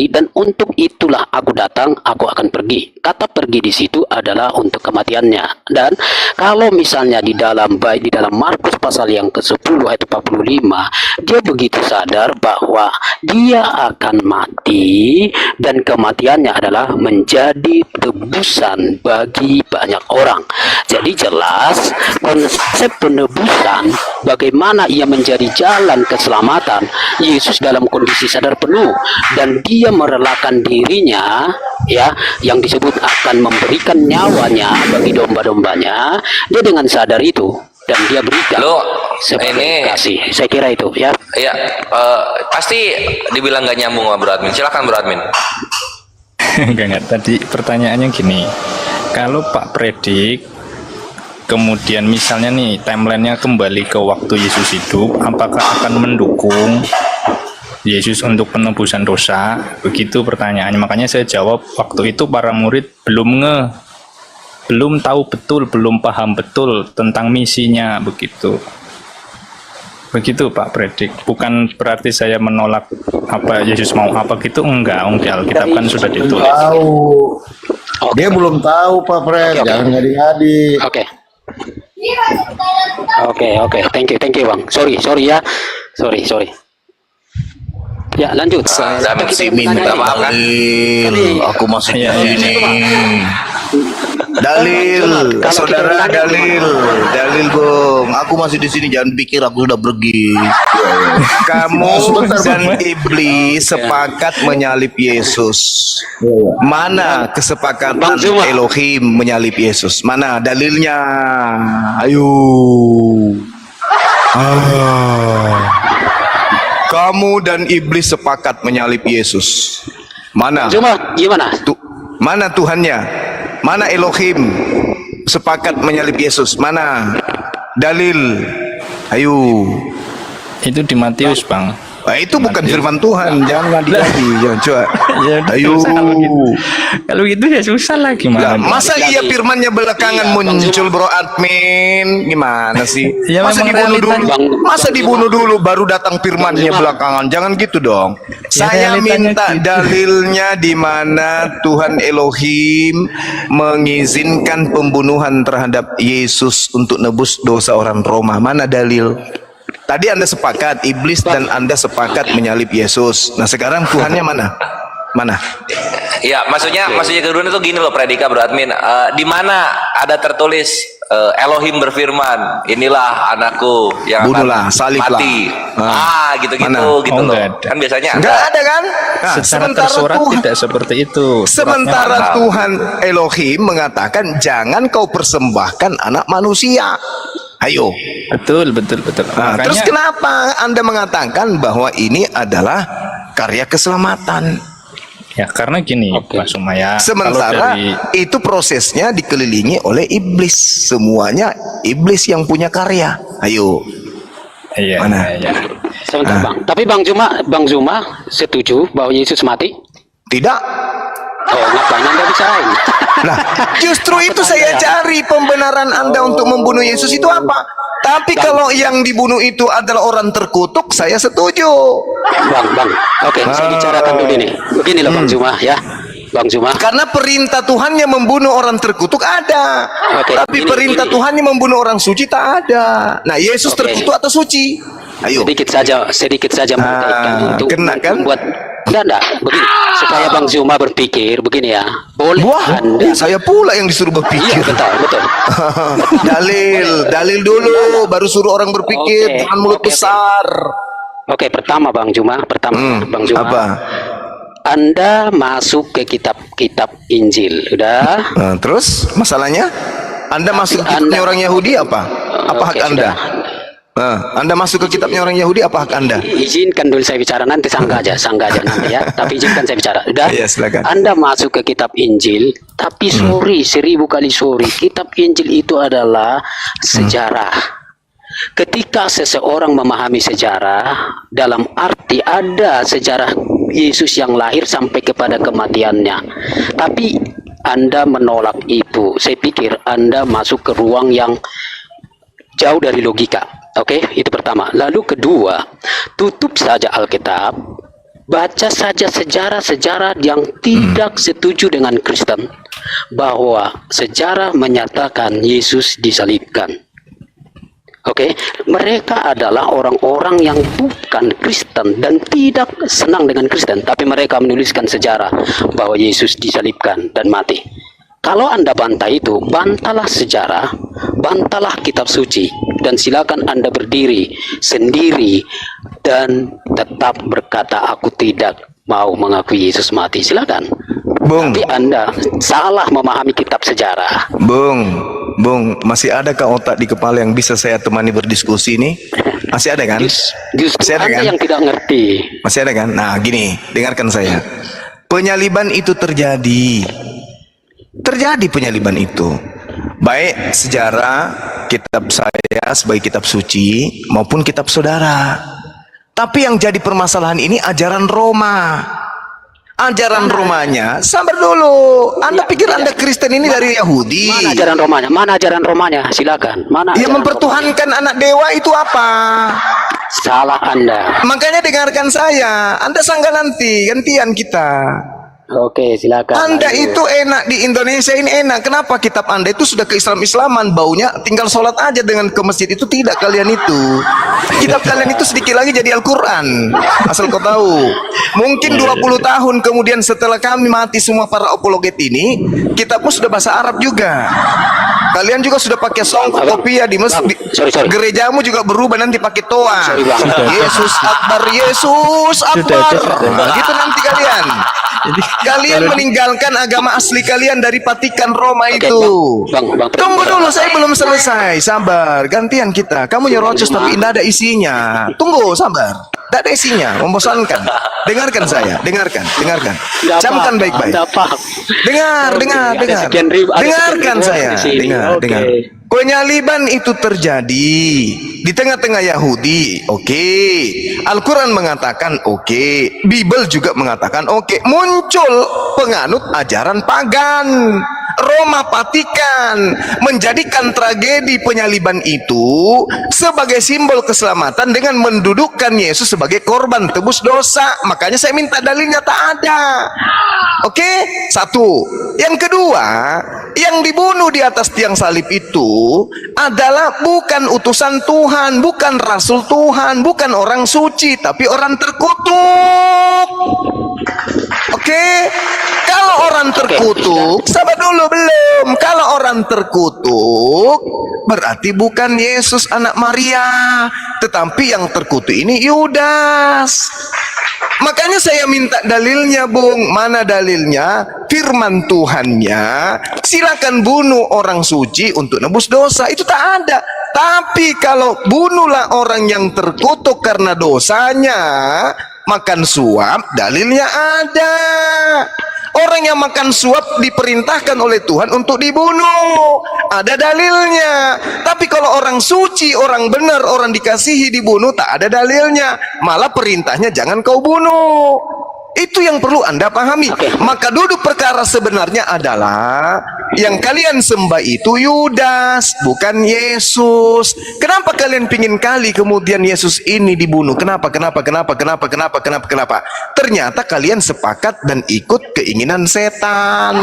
Speaker 3: dan untuk itulah aku datang, aku akan pergi. Kata pergi di situ adalah untuk kematiannya. Dan kalau misalnya di dalam baik di dalam Markus pasal yang ke-10 ayat 45, dia begitu sadar bahwa dia akan mati dan kematiannya adalah menjadi tebusan bagi banyak orang. Jadi jelas konsep penebusan, bagaimana ia menjadi jalan keselamatan. Yesus dalam kondisi sadar penuh dan dia merelakan dirinya ya, yang disebut akan memberikan nyawanya bagi domba-dombanya. Dia dengan sadar itu dan dia berikan sebagai kasih. Saya kira itu ya.
Speaker 7: Iya, pasti dibilang gak nyambung sama Bro Admin. Silakan Bro Admin.
Speaker 6: Enggak. Tadi pertanyaannya gini, kalau Pak Predik kemudian misalnya nih timelinenya kembali ke waktu Yesus hidup, apakah akan mendukung Yesus untuk penebusan dosa? Begitu pertanyaannya. Makanya saya jawab, waktu itu para murid belum tahu betul, belum paham betul tentang misinya, begitu Pak Predik. Bukan berarti saya menolak apa Yesus mau apa gitu, enggak. Di Alkitab kan sudah ditulis.
Speaker 5: Tahu. Dia belum tahu Pak Fred, jangan ngadi-ngadi.
Speaker 3: Oke, thank you Bang. Sorry ya. Sorry. Ya, lanjut.
Speaker 7: Zaman
Speaker 3: Kita
Speaker 7: minta maaf kan.
Speaker 1: Aku masih di
Speaker 6: Iya,
Speaker 1: sini. Dalil, saudara dalil Bung. Aku masih di sini, jangan pikir aku sudah pergi. Kamu dan iblis sepakat menyalib Yesus. Mana kesepakatan Elohim menyalip Yesus? Mana dalilnya? Ayo. Kamu dan iblis sepakat menyalip Yesus. Mana?
Speaker 3: Cuma gimana?
Speaker 1: Mana Tuhannya? Mana Elohim sepakat menyalip Yesus? Mana dalil? Ayo.
Speaker 6: Itu di Matius, Bang.
Speaker 1: Nah, itu bukan firman Tuhan, jangan diganti, jangan coba.
Speaker 6: Ya,
Speaker 1: Ayo.
Speaker 6: susah kalau gitu. Kalau gitu ya susah lah
Speaker 1: Lah,
Speaker 6: gimana.
Speaker 1: masa iya firmannya belakangan muncul bro admin? Gimana sih?
Speaker 6: Ya,
Speaker 1: Masa
Speaker 6: memang
Speaker 1: dibunuh dulu?
Speaker 6: realitanya-
Speaker 1: Masa dibunuh dulu baru datang firmannya belakangan? Jangan gitu dong.
Speaker 6: Ya,
Speaker 1: Saya
Speaker 6: realitanya
Speaker 1: minta
Speaker 6: gitu.
Speaker 1: dalilnya di mana Tuhan Elohim mengizinkan pembunuhan terhadap Yesus untuk nebus dosa orang Roma. Mana dalil? Tadi Anda sepakat iblis dan Anda sepakat menyalib Yesus. Nah, sekarang Tuhannya mana? Mana?
Speaker 7: Ya, maksudnya kedua itu gini loh Predika Bro Admin. Di mana ada tertulis Elohim berfirman, inilah anakku yang
Speaker 1: Bunuhlah,
Speaker 7: akan
Speaker 1: saliblah.
Speaker 7: mati.
Speaker 1: Mana?
Speaker 7: Gitu-gitu gitu
Speaker 6: Oh,
Speaker 7: loh.
Speaker 6: enggak ada.
Speaker 7: Kan biasanya
Speaker 1: Enggak ada kan? Nah,
Speaker 6: Secara tersurat tidak seperti itu.
Speaker 1: Sementara
Speaker 7: mana?
Speaker 1: Tuhan Elohim mengatakan jangan kau persembahkan anak manusia. Ayo.
Speaker 6: Betul.
Speaker 1: Nah, terus kenapa Anda mengatakan bahwa ini adalah karya keselamatan?
Speaker 6: Ya karena gini, Pak Sumaya.
Speaker 1: Sementara
Speaker 6: kalau dari
Speaker 1: itu prosesnya dikelilingi oleh iblis. Semuanya iblis yang punya karya. Ayo.
Speaker 6: iya,
Speaker 1: Mana?
Speaker 6: iya.
Speaker 3: Sebentar Bang. Tapi Bang Zuma setuju bahwa Yesus mati?
Speaker 1: Tidak.
Speaker 3: Oh, ngapain Anda bicarain?
Speaker 1: Nah, justru itu saya cari pembenaran Anda untuk membunuh Yesus itu apa? Tapi kalau yang dibunuh itu adalah orang terkutuk, saya setuju.
Speaker 3: Bang. Oke, saya bicarakan dulu ini. Begini loh Bang Zuma ya. Bang Zuma.
Speaker 1: Karena perintah Tuhannya membunuh orang terkutuk ada.
Speaker 3: Oke,
Speaker 1: Tapi
Speaker 3: ini-
Speaker 1: perintah
Speaker 3: ini-
Speaker 1: Tuhannya membunuh orang suci tak ada. Nah, Yesus
Speaker 3: Oke.
Speaker 1: terkutuk atau suci? Ayo.
Speaker 3: sedikit saja mengaitkan untuk
Speaker 1: kena kan?
Speaker 3: membuat enggak begini supaya Bang Zuma berpikir begini ya. Boleh
Speaker 1: Wah,
Speaker 3: Anda
Speaker 1: saya pula yang disuruh
Speaker 3: Iya
Speaker 1: berpikir.
Speaker 3: betul.
Speaker 1: dalil dulu, baru suruh orang berpikir,
Speaker 3: Oke,
Speaker 1: jangan mulut
Speaker 3: oke.
Speaker 1: besar.
Speaker 3: Oke, pertama Bang Zuma, Bang Zuma.
Speaker 1: Apa?
Speaker 3: Anda masuk ke kitab Injil, udah?
Speaker 1: Nah, terus masalahnya? Anda masuk ke kitabnya orang Yahudi apa? Apa hak
Speaker 3: Oke,
Speaker 1: Anda?
Speaker 3: sudah.
Speaker 1: Anda masuk ke kitabnya orang Yahudi apa hak Anda?
Speaker 3: Izinkan dulu saya bicara, nanti sangga aja nanti ya. Tapi izinkan saya bicara. Udah?
Speaker 1: Iya, silakan.
Speaker 3: Anda masuk ke kitab Injil, tapi sorry, 1000 kali sorry. Kitab Injil itu adalah sejarah. Ketika seseorang memahami sejarah, dalam arti ada sejarah Yesus yang lahir sampai kepada kematiannya. Tapi Anda menolak itu. Saya pikir Anda masuk ke ruang yang jauh dari logika. Oke, itu pertama. Lalu kedua, tutup saja Alkitab, baca saja sejarah-sejarah yang tidak setuju dengan Kristen, bahwa sejarah menyatakan Yesus disalibkan. Oke, mereka adalah orang-orang yang bukan Kristen dan tidak senang dengan Kristen, tapi mereka menuliskan sejarah bahwa Yesus disalibkan dan mati. Kalau Anda bantah itu, bantahlah sejarah, bantahlah kitab suci, dan silakan Anda berdiri sendiri dan tetap berkata, aku tidak mau mengakui Yesus mati. Silakan.
Speaker 1: Bung,
Speaker 3: Tapi Anda salah memahami kitab sejarah.
Speaker 1: Bung, masih adakah otak di kepala yang bisa saya temani berdiskusi ini? Masih ada kan?
Speaker 3: Justru
Speaker 1: Masih ada
Speaker 3: Anda
Speaker 1: kan?
Speaker 3: yang tidak ngerti.
Speaker 1: Masih ada kan? Nah, gini, dengarkan saya. Penyaliban itu terjadi. Terjadi penyaliban itu. Baik sejarah kitab saya sebagai kitab suci maupun kitab saudara. Tapi yang jadi permasalahan ini ajaran Roma. Ajaran Romanya, sabar dulu. Anda pikir Anda Kristen ini dari Yahudi?
Speaker 3: Mana ajaran Romanya? Mana ajaran Romanya? Silakan. Mana?
Speaker 1: Yang
Speaker 3: ajaran
Speaker 1: mempertuhankan anak dewa itu apa?
Speaker 3: Romanya? Salah Anda.
Speaker 1: Makanya dengarkan saya. Anda sangka nanti gantian kita.
Speaker 3: Oke, silakan.
Speaker 1: Anda
Speaker 3: Lanjut.
Speaker 1: itu enak di Indonesia ini enak. Kenapa kitab Anda itu sudah ke Islam-Islaman baunya? Tinggal sholat aja dengan ke masjid itu tidak kalian itu. Kitab kalian itu sedikit lagi jadi Al-Quran. Asal kau tahu. Mungkin 20 tahun kemudian setelah kami mati semua para apologet ini, kitabmu sudah bahasa Arab juga. Kalian juga sudah pakai kopiah di masjid.
Speaker 3: Sorry.
Speaker 1: Gerejamu juga berubah nanti pakai toa.
Speaker 3: Sorry, Bang.
Speaker 1: Yesus Akbar, Yesus Akbar. Nah, gitu nanti kalian. Kalian meninggalkan agama asli kalian dari Vatikan Roma
Speaker 3: Oke,
Speaker 1: itu.
Speaker 3: Bang,
Speaker 1: Tunggu dulu, saya belum selesai. Sabar, gantian kita. Kamu nyerocos tapi tidak ada isinya. Tunggu, sabar. Tidak ada isinya, membosankan. Dengarkan saya, dengarkan.
Speaker 3: Tidak
Speaker 1: Camkan
Speaker 3: apa-apa,
Speaker 1: baik-baik.
Speaker 3: tidak apa.
Speaker 1: Dengar.
Speaker 3: Ada sekian ribu- ada
Speaker 1: Dengarkan
Speaker 3: sekian
Speaker 1: saya.
Speaker 3: ribu di sini.
Speaker 1: Dengar.
Speaker 3: Oke.
Speaker 1: Penyaliban itu terjadi di tengah-tengah Yahudi. Oke. Al-Quran mengatakan oke. Bible juga mengatakan oke. Muncul penganut ajaran pagan, Roma Vatikan, menjadikan tragedi penyaliban itu sebagai simbol keselamatan dengan mendudukkan Yesus sebagai korban tebus dosa. Makanya saya minta dalilnya, tak ada. Oke, satu. Yang kedua, yang dibunuh di atas tiang salib itu adalah bukan utusan Tuhan, bukan rasul Tuhan, bukan orang suci, tapi orang terkutuk. Oke, kalau orang terkutuk, sabar dulu belum. Kalau orang terkutuk, berarti bukan Yesus anak Maria, tetapi yang terkutuk ini Yudas. Makanya saya minta dalilnya, Bung. Mana dalilnya? Firman Tuhannya, silakan bunuh orang suci untuk nebus dosa. Itu tak ada. Tapi kalau bunuhlah orang yang terkutuk karena dosanya, makan suap, dalilnya ada. Orang yang makan suap diperintahkan oleh Tuhan untuk dibunuh, ada dalilnya. Tapi kalau orang suci, orang benar, orang dikasihi dibunuh, tak ada dalilnya. Malah perintahnya jangan kau bunuh. Itu yang perlu Anda pahami. Maka duduk perkara sebenarnya adalah yang kalian sembah itu Yudas, bukan Yesus. Kenapa kalian pingin kali kemudian Yesus ini dibunuh? Kenapa? Ternyata kalian sepakat dan ikut keinginan setan.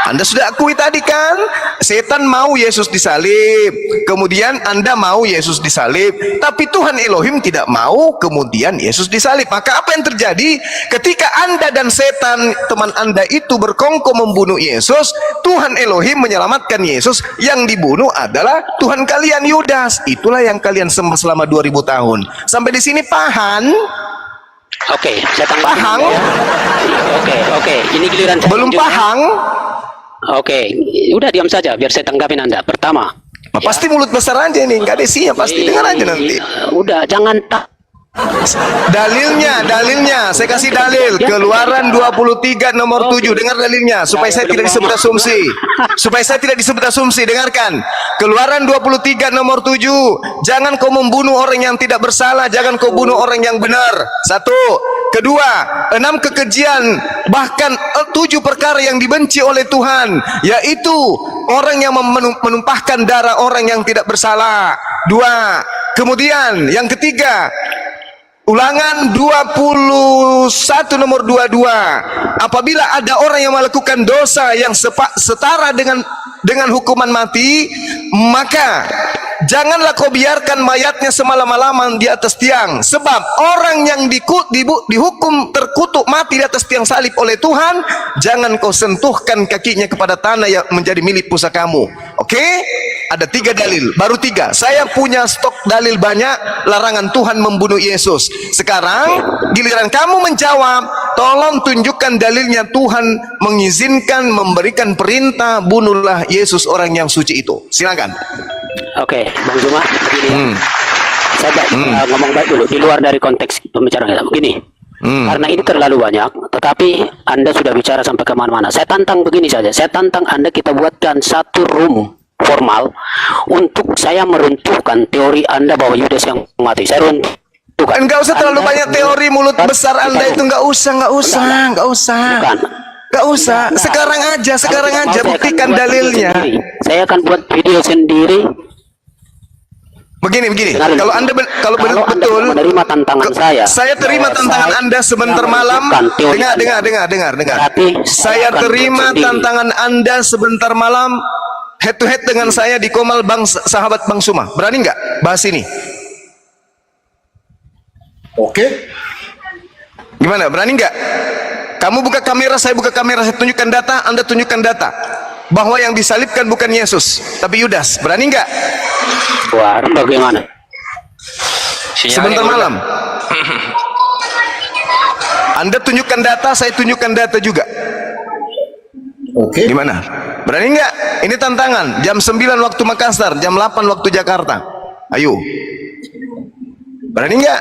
Speaker 1: Anda sudah akui tadi kan, setan mau Yesus disalib, kemudian Anda mau Yesus disalib, tapi Tuhan Elohim tidak mau kemudian Yesus disalib. Maka apa yang terjadi ketika Anda dan setan teman Anda itu berkongkol membunuh Yesus? Tuhan Elohim menyelamatkan Yesus, yang dibunuh adalah Tuhan kalian Yudas. Itulah yang kalian sembah selama 2000 tahun. Sampai di sini paham?
Speaker 3: Oke, saya tanggapi.
Speaker 1: Paham?
Speaker 3: Oke. Ini giliran saya.
Speaker 1: Belum paham?
Speaker 3: Oke, udah diam saja biar saya tanggapin Anda. Pertama,
Speaker 1: Pasti mulut besar aja ini, nggak ada isinya, pasti dengar aja nanti.
Speaker 3: Udah, jangan tak.
Speaker 1: Dalilnya, saya kasih dalil. Keluaran 23 nomor 7, dengar dalilnya supaya saya tidak disebut asumsi. Dengarkan. Keluaran 23 nomor 7, jangan kau membunuh orang yang tidak bersalah, jangan kau bunuh orang yang benar. Satu. Kedua, 6 kekejian, bahkan 7 perkara yang dibenci oleh Tuhan, yaitu orang yang menumpahkan darah orang yang tidak bersalah. 2. Kemudian yang ketiga, Ulangan 21 nomor 22. Apabila ada orang yang melakukan dosa yang setara dengan hukuman mati, maka janganlah kau biarkan mayatnya semalam-malaman di atas tiang. Sebab orang yang dihukum terkutuk mati di atas tiang salib oleh Tuhan, jangan kau sentuhkan kakinya kepada tanah yang menjadi milik pusakamu. Oke? Ada 3 dalil, baru 3. Saya punya stok dalil banyak larangan Tuhan membunuh Yesus. Sekarang giliran kamu menjawab, tolong tunjukkan dalilnya Tuhan mengizinkan, memberikan perintah bunuhlah Yesus orang yang suci itu. Silakan.
Speaker 3: Oke, Bang Zuma, begini. Saya ngomong baik dulu di luar dari konteks pembicaraan kita. Begini. Karena ini terlalu banyak, tetapi Anda sudah bicara sampai kemana-mana. Saya tantang begini saja. Saya tantang Anda, kita buatkan satu room formal untuk saya meruntuhkan teori Anda bahwa Yudas yang mati. Saya runtuhkan.
Speaker 1: Enggak usah terlalu banyak teori mulut besar Anda itu, enggak usah. Sekarang aja buktikan dalilnya.
Speaker 3: Saya akan buat video sendiri.
Speaker 1: Begini. Kalau Anda betul
Speaker 3: menerima tantangan
Speaker 1: saya terima tantangan Anda sebentar malam. Dengar. Saya terima tantangan Anda sebentar malam. Head to head dengan saya di Komal sahabat Bang Suma. Berani nggak bahas ini?
Speaker 5: Oke.
Speaker 1: Gimana? Berani nggak? Kamu buka kamera, saya buka kamera, saya tunjukkan data, Anda tunjukkan data. Bahwa yang disalibkan bukan Yesus, tapi Yudas. Berani nggak?
Speaker 3: Wah, bagaimana?
Speaker 1: Sebentar malam. Anda tunjukkan data, saya tunjukkan data juga.
Speaker 5: Oke.
Speaker 1: Gimana? Berani nggak? Ini tantangan. Jam 9 waktu Makassar, jam 8 waktu Jakarta. Ayo. Berani nggak?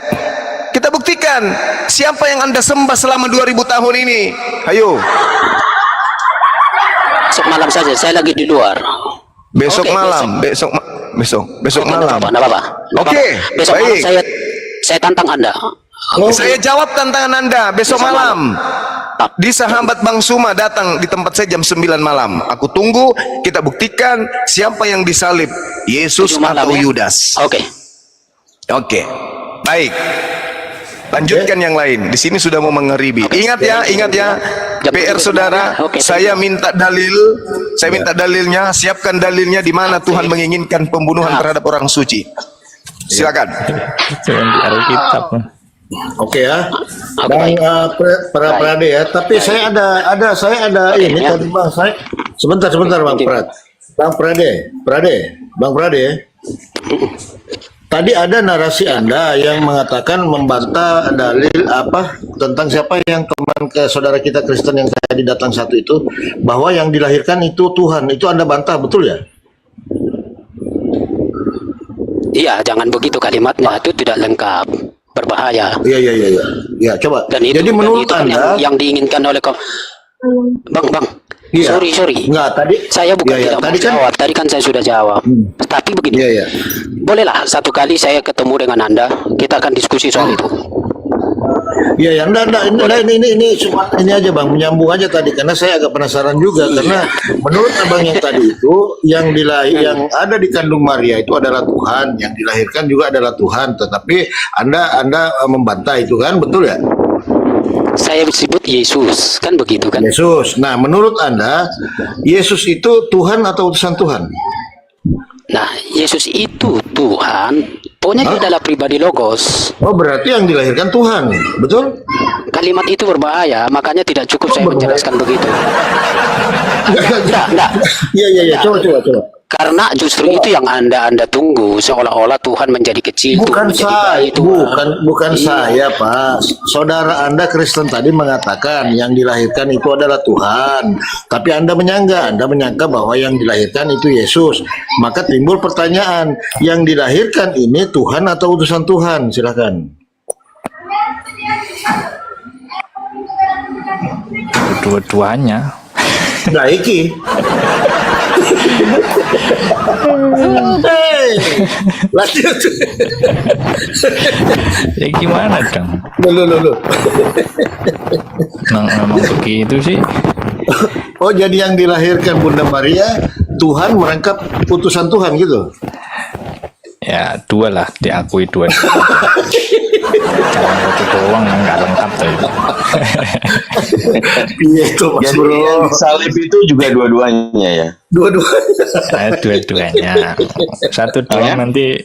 Speaker 1: Kita buktikan siapa yang Anda sembah selama 2000 tahun ini. Ayo.
Speaker 3: Malam saja, saya lagi di luar.
Speaker 1: Besok
Speaker 3: Oke,
Speaker 1: malam, besok
Speaker 3: Oke,
Speaker 1: malam.
Speaker 3: Nggak apa-apa.
Speaker 1: Oke,
Speaker 3: Besok malam
Speaker 1: baik.
Speaker 3: saya tantang Anda.
Speaker 1: Saya jawab tantangan Anda besok malam. Di sahabat Bang Suma datang di tempat saya jam 9 malam. Aku tunggu, kita buktikan siapa yang disalib, Yesus
Speaker 3: 7 malam,
Speaker 1: atau
Speaker 3: ya?
Speaker 1: Yudas.
Speaker 3: Oke.
Speaker 1: Oke. Baik. Lanjutkan yang lain. Di sini sudah mau mengeribi. Ingat ya.
Speaker 3: Jam
Speaker 1: PR
Speaker 3: 7
Speaker 1: saudara,
Speaker 3: Oke,
Speaker 1: saya minta dalil, saya minta dalilnya, siapkan dalilnya di mana Tuhan menginginkan pembunuhan terhadap orang suci. Silakan.
Speaker 6: Jangan di Alkitab.
Speaker 5: Oke ya,
Speaker 3: Oke,
Speaker 5: Bang
Speaker 3: baik.
Speaker 5: Prade ya. Tapi saya ada ini
Speaker 3: ya.
Speaker 5: tadi Bang. Saya sebentar Bang Prade. Bang Prade. Tadi ada narasi Anda yang mengatakan membantah dalil apa tentang siapa yang teman ke saudara kita Kristen yang tadi datang satu itu, bahwa yang dilahirkan itu Tuhan. Itu Anda bantah, betul ya?
Speaker 3: Iya, jangan begitu kalimatnya, itu tidak lengkap, berbahaya.
Speaker 5: Iya. Ya, coba.
Speaker 3: Dan itu,
Speaker 5: Jadi menurut
Speaker 3: itu kan
Speaker 5: Anda,
Speaker 3: yang diinginkan oleh Bang.
Speaker 5: Iya.
Speaker 3: Sorry.
Speaker 5: Enggak, tadi
Speaker 3: Saya bukan
Speaker 5: Iya,
Speaker 3: tidak mau
Speaker 5: tadi kan
Speaker 3: jawab. Tadi kan saya sudah jawab. Tapi begini.
Speaker 5: Iya.
Speaker 3: Bolehlah satu kali saya ketemu dengan Anda, kita akan diskusi soal itu.
Speaker 5: Iya, ini cuma ini aja Bang, menyambung aja tadi karena saya agak penasaran juga karena menurut Abang yang tadi itu yang yang ada di kandung Maria itu adalah Tuhan, yang dilahirkan juga adalah Tuhan, tetapi Anda membantah itu kan, betul ya?
Speaker 3: Saya disebut Yesus, kan begitu kan?
Speaker 5: Yesus. Nah, menurut Anda Yesus itu Tuhan atau utusan Tuhan?
Speaker 3: Nah, Yesus itu Tuhan, pokoknya dia adalah pribadi logos.
Speaker 5: Oh, berarti yang dilahirkan Tuhan, betul?
Speaker 3: Kalimat itu berbahaya, makanya tidak cukup saya
Speaker 5: berbahaya?
Speaker 3: menjelaskan begitu. Enggak.
Speaker 5: Iya, coba.
Speaker 3: Karena justru itu yang Anda tunggu, seolah-olah Tuhan menjadi kecil,
Speaker 5: Bukan
Speaker 3: Tuhan menjadi
Speaker 5: saya,
Speaker 3: bayi,
Speaker 5: bukan
Speaker 3: Iya.
Speaker 5: saya, Pak. Saudara Anda Kristen tadi mengatakan yang dilahirkan itu adalah Tuhan. Tapi Anda menyangka bahwa yang dilahirkan itu Yesus. Maka timbul pertanyaan, yang dilahirkan ini Tuhan atau utusan Tuhan? Silakan.
Speaker 6: Dua-duanya.
Speaker 5: Nah, iki. Hei, lanjut.
Speaker 6: Ya gimana dong?
Speaker 5: Loh.
Speaker 6: Memang begitu sih.
Speaker 5: Oh, jadi yang dilahirkan Bunda Maria, Tuhan merangkap utusan Tuhan gitu?
Speaker 6: Ya dua lah, diakui dua. Kalau satu doang nggak lengkap tuh itu.
Speaker 5: Iya itu Mas
Speaker 8: Jadi
Speaker 5: Bro.
Speaker 8: yang salib itu juga dua-duanya ya.
Speaker 5: Dua-duanya.
Speaker 6: Dua-duanya. Satu doang nanti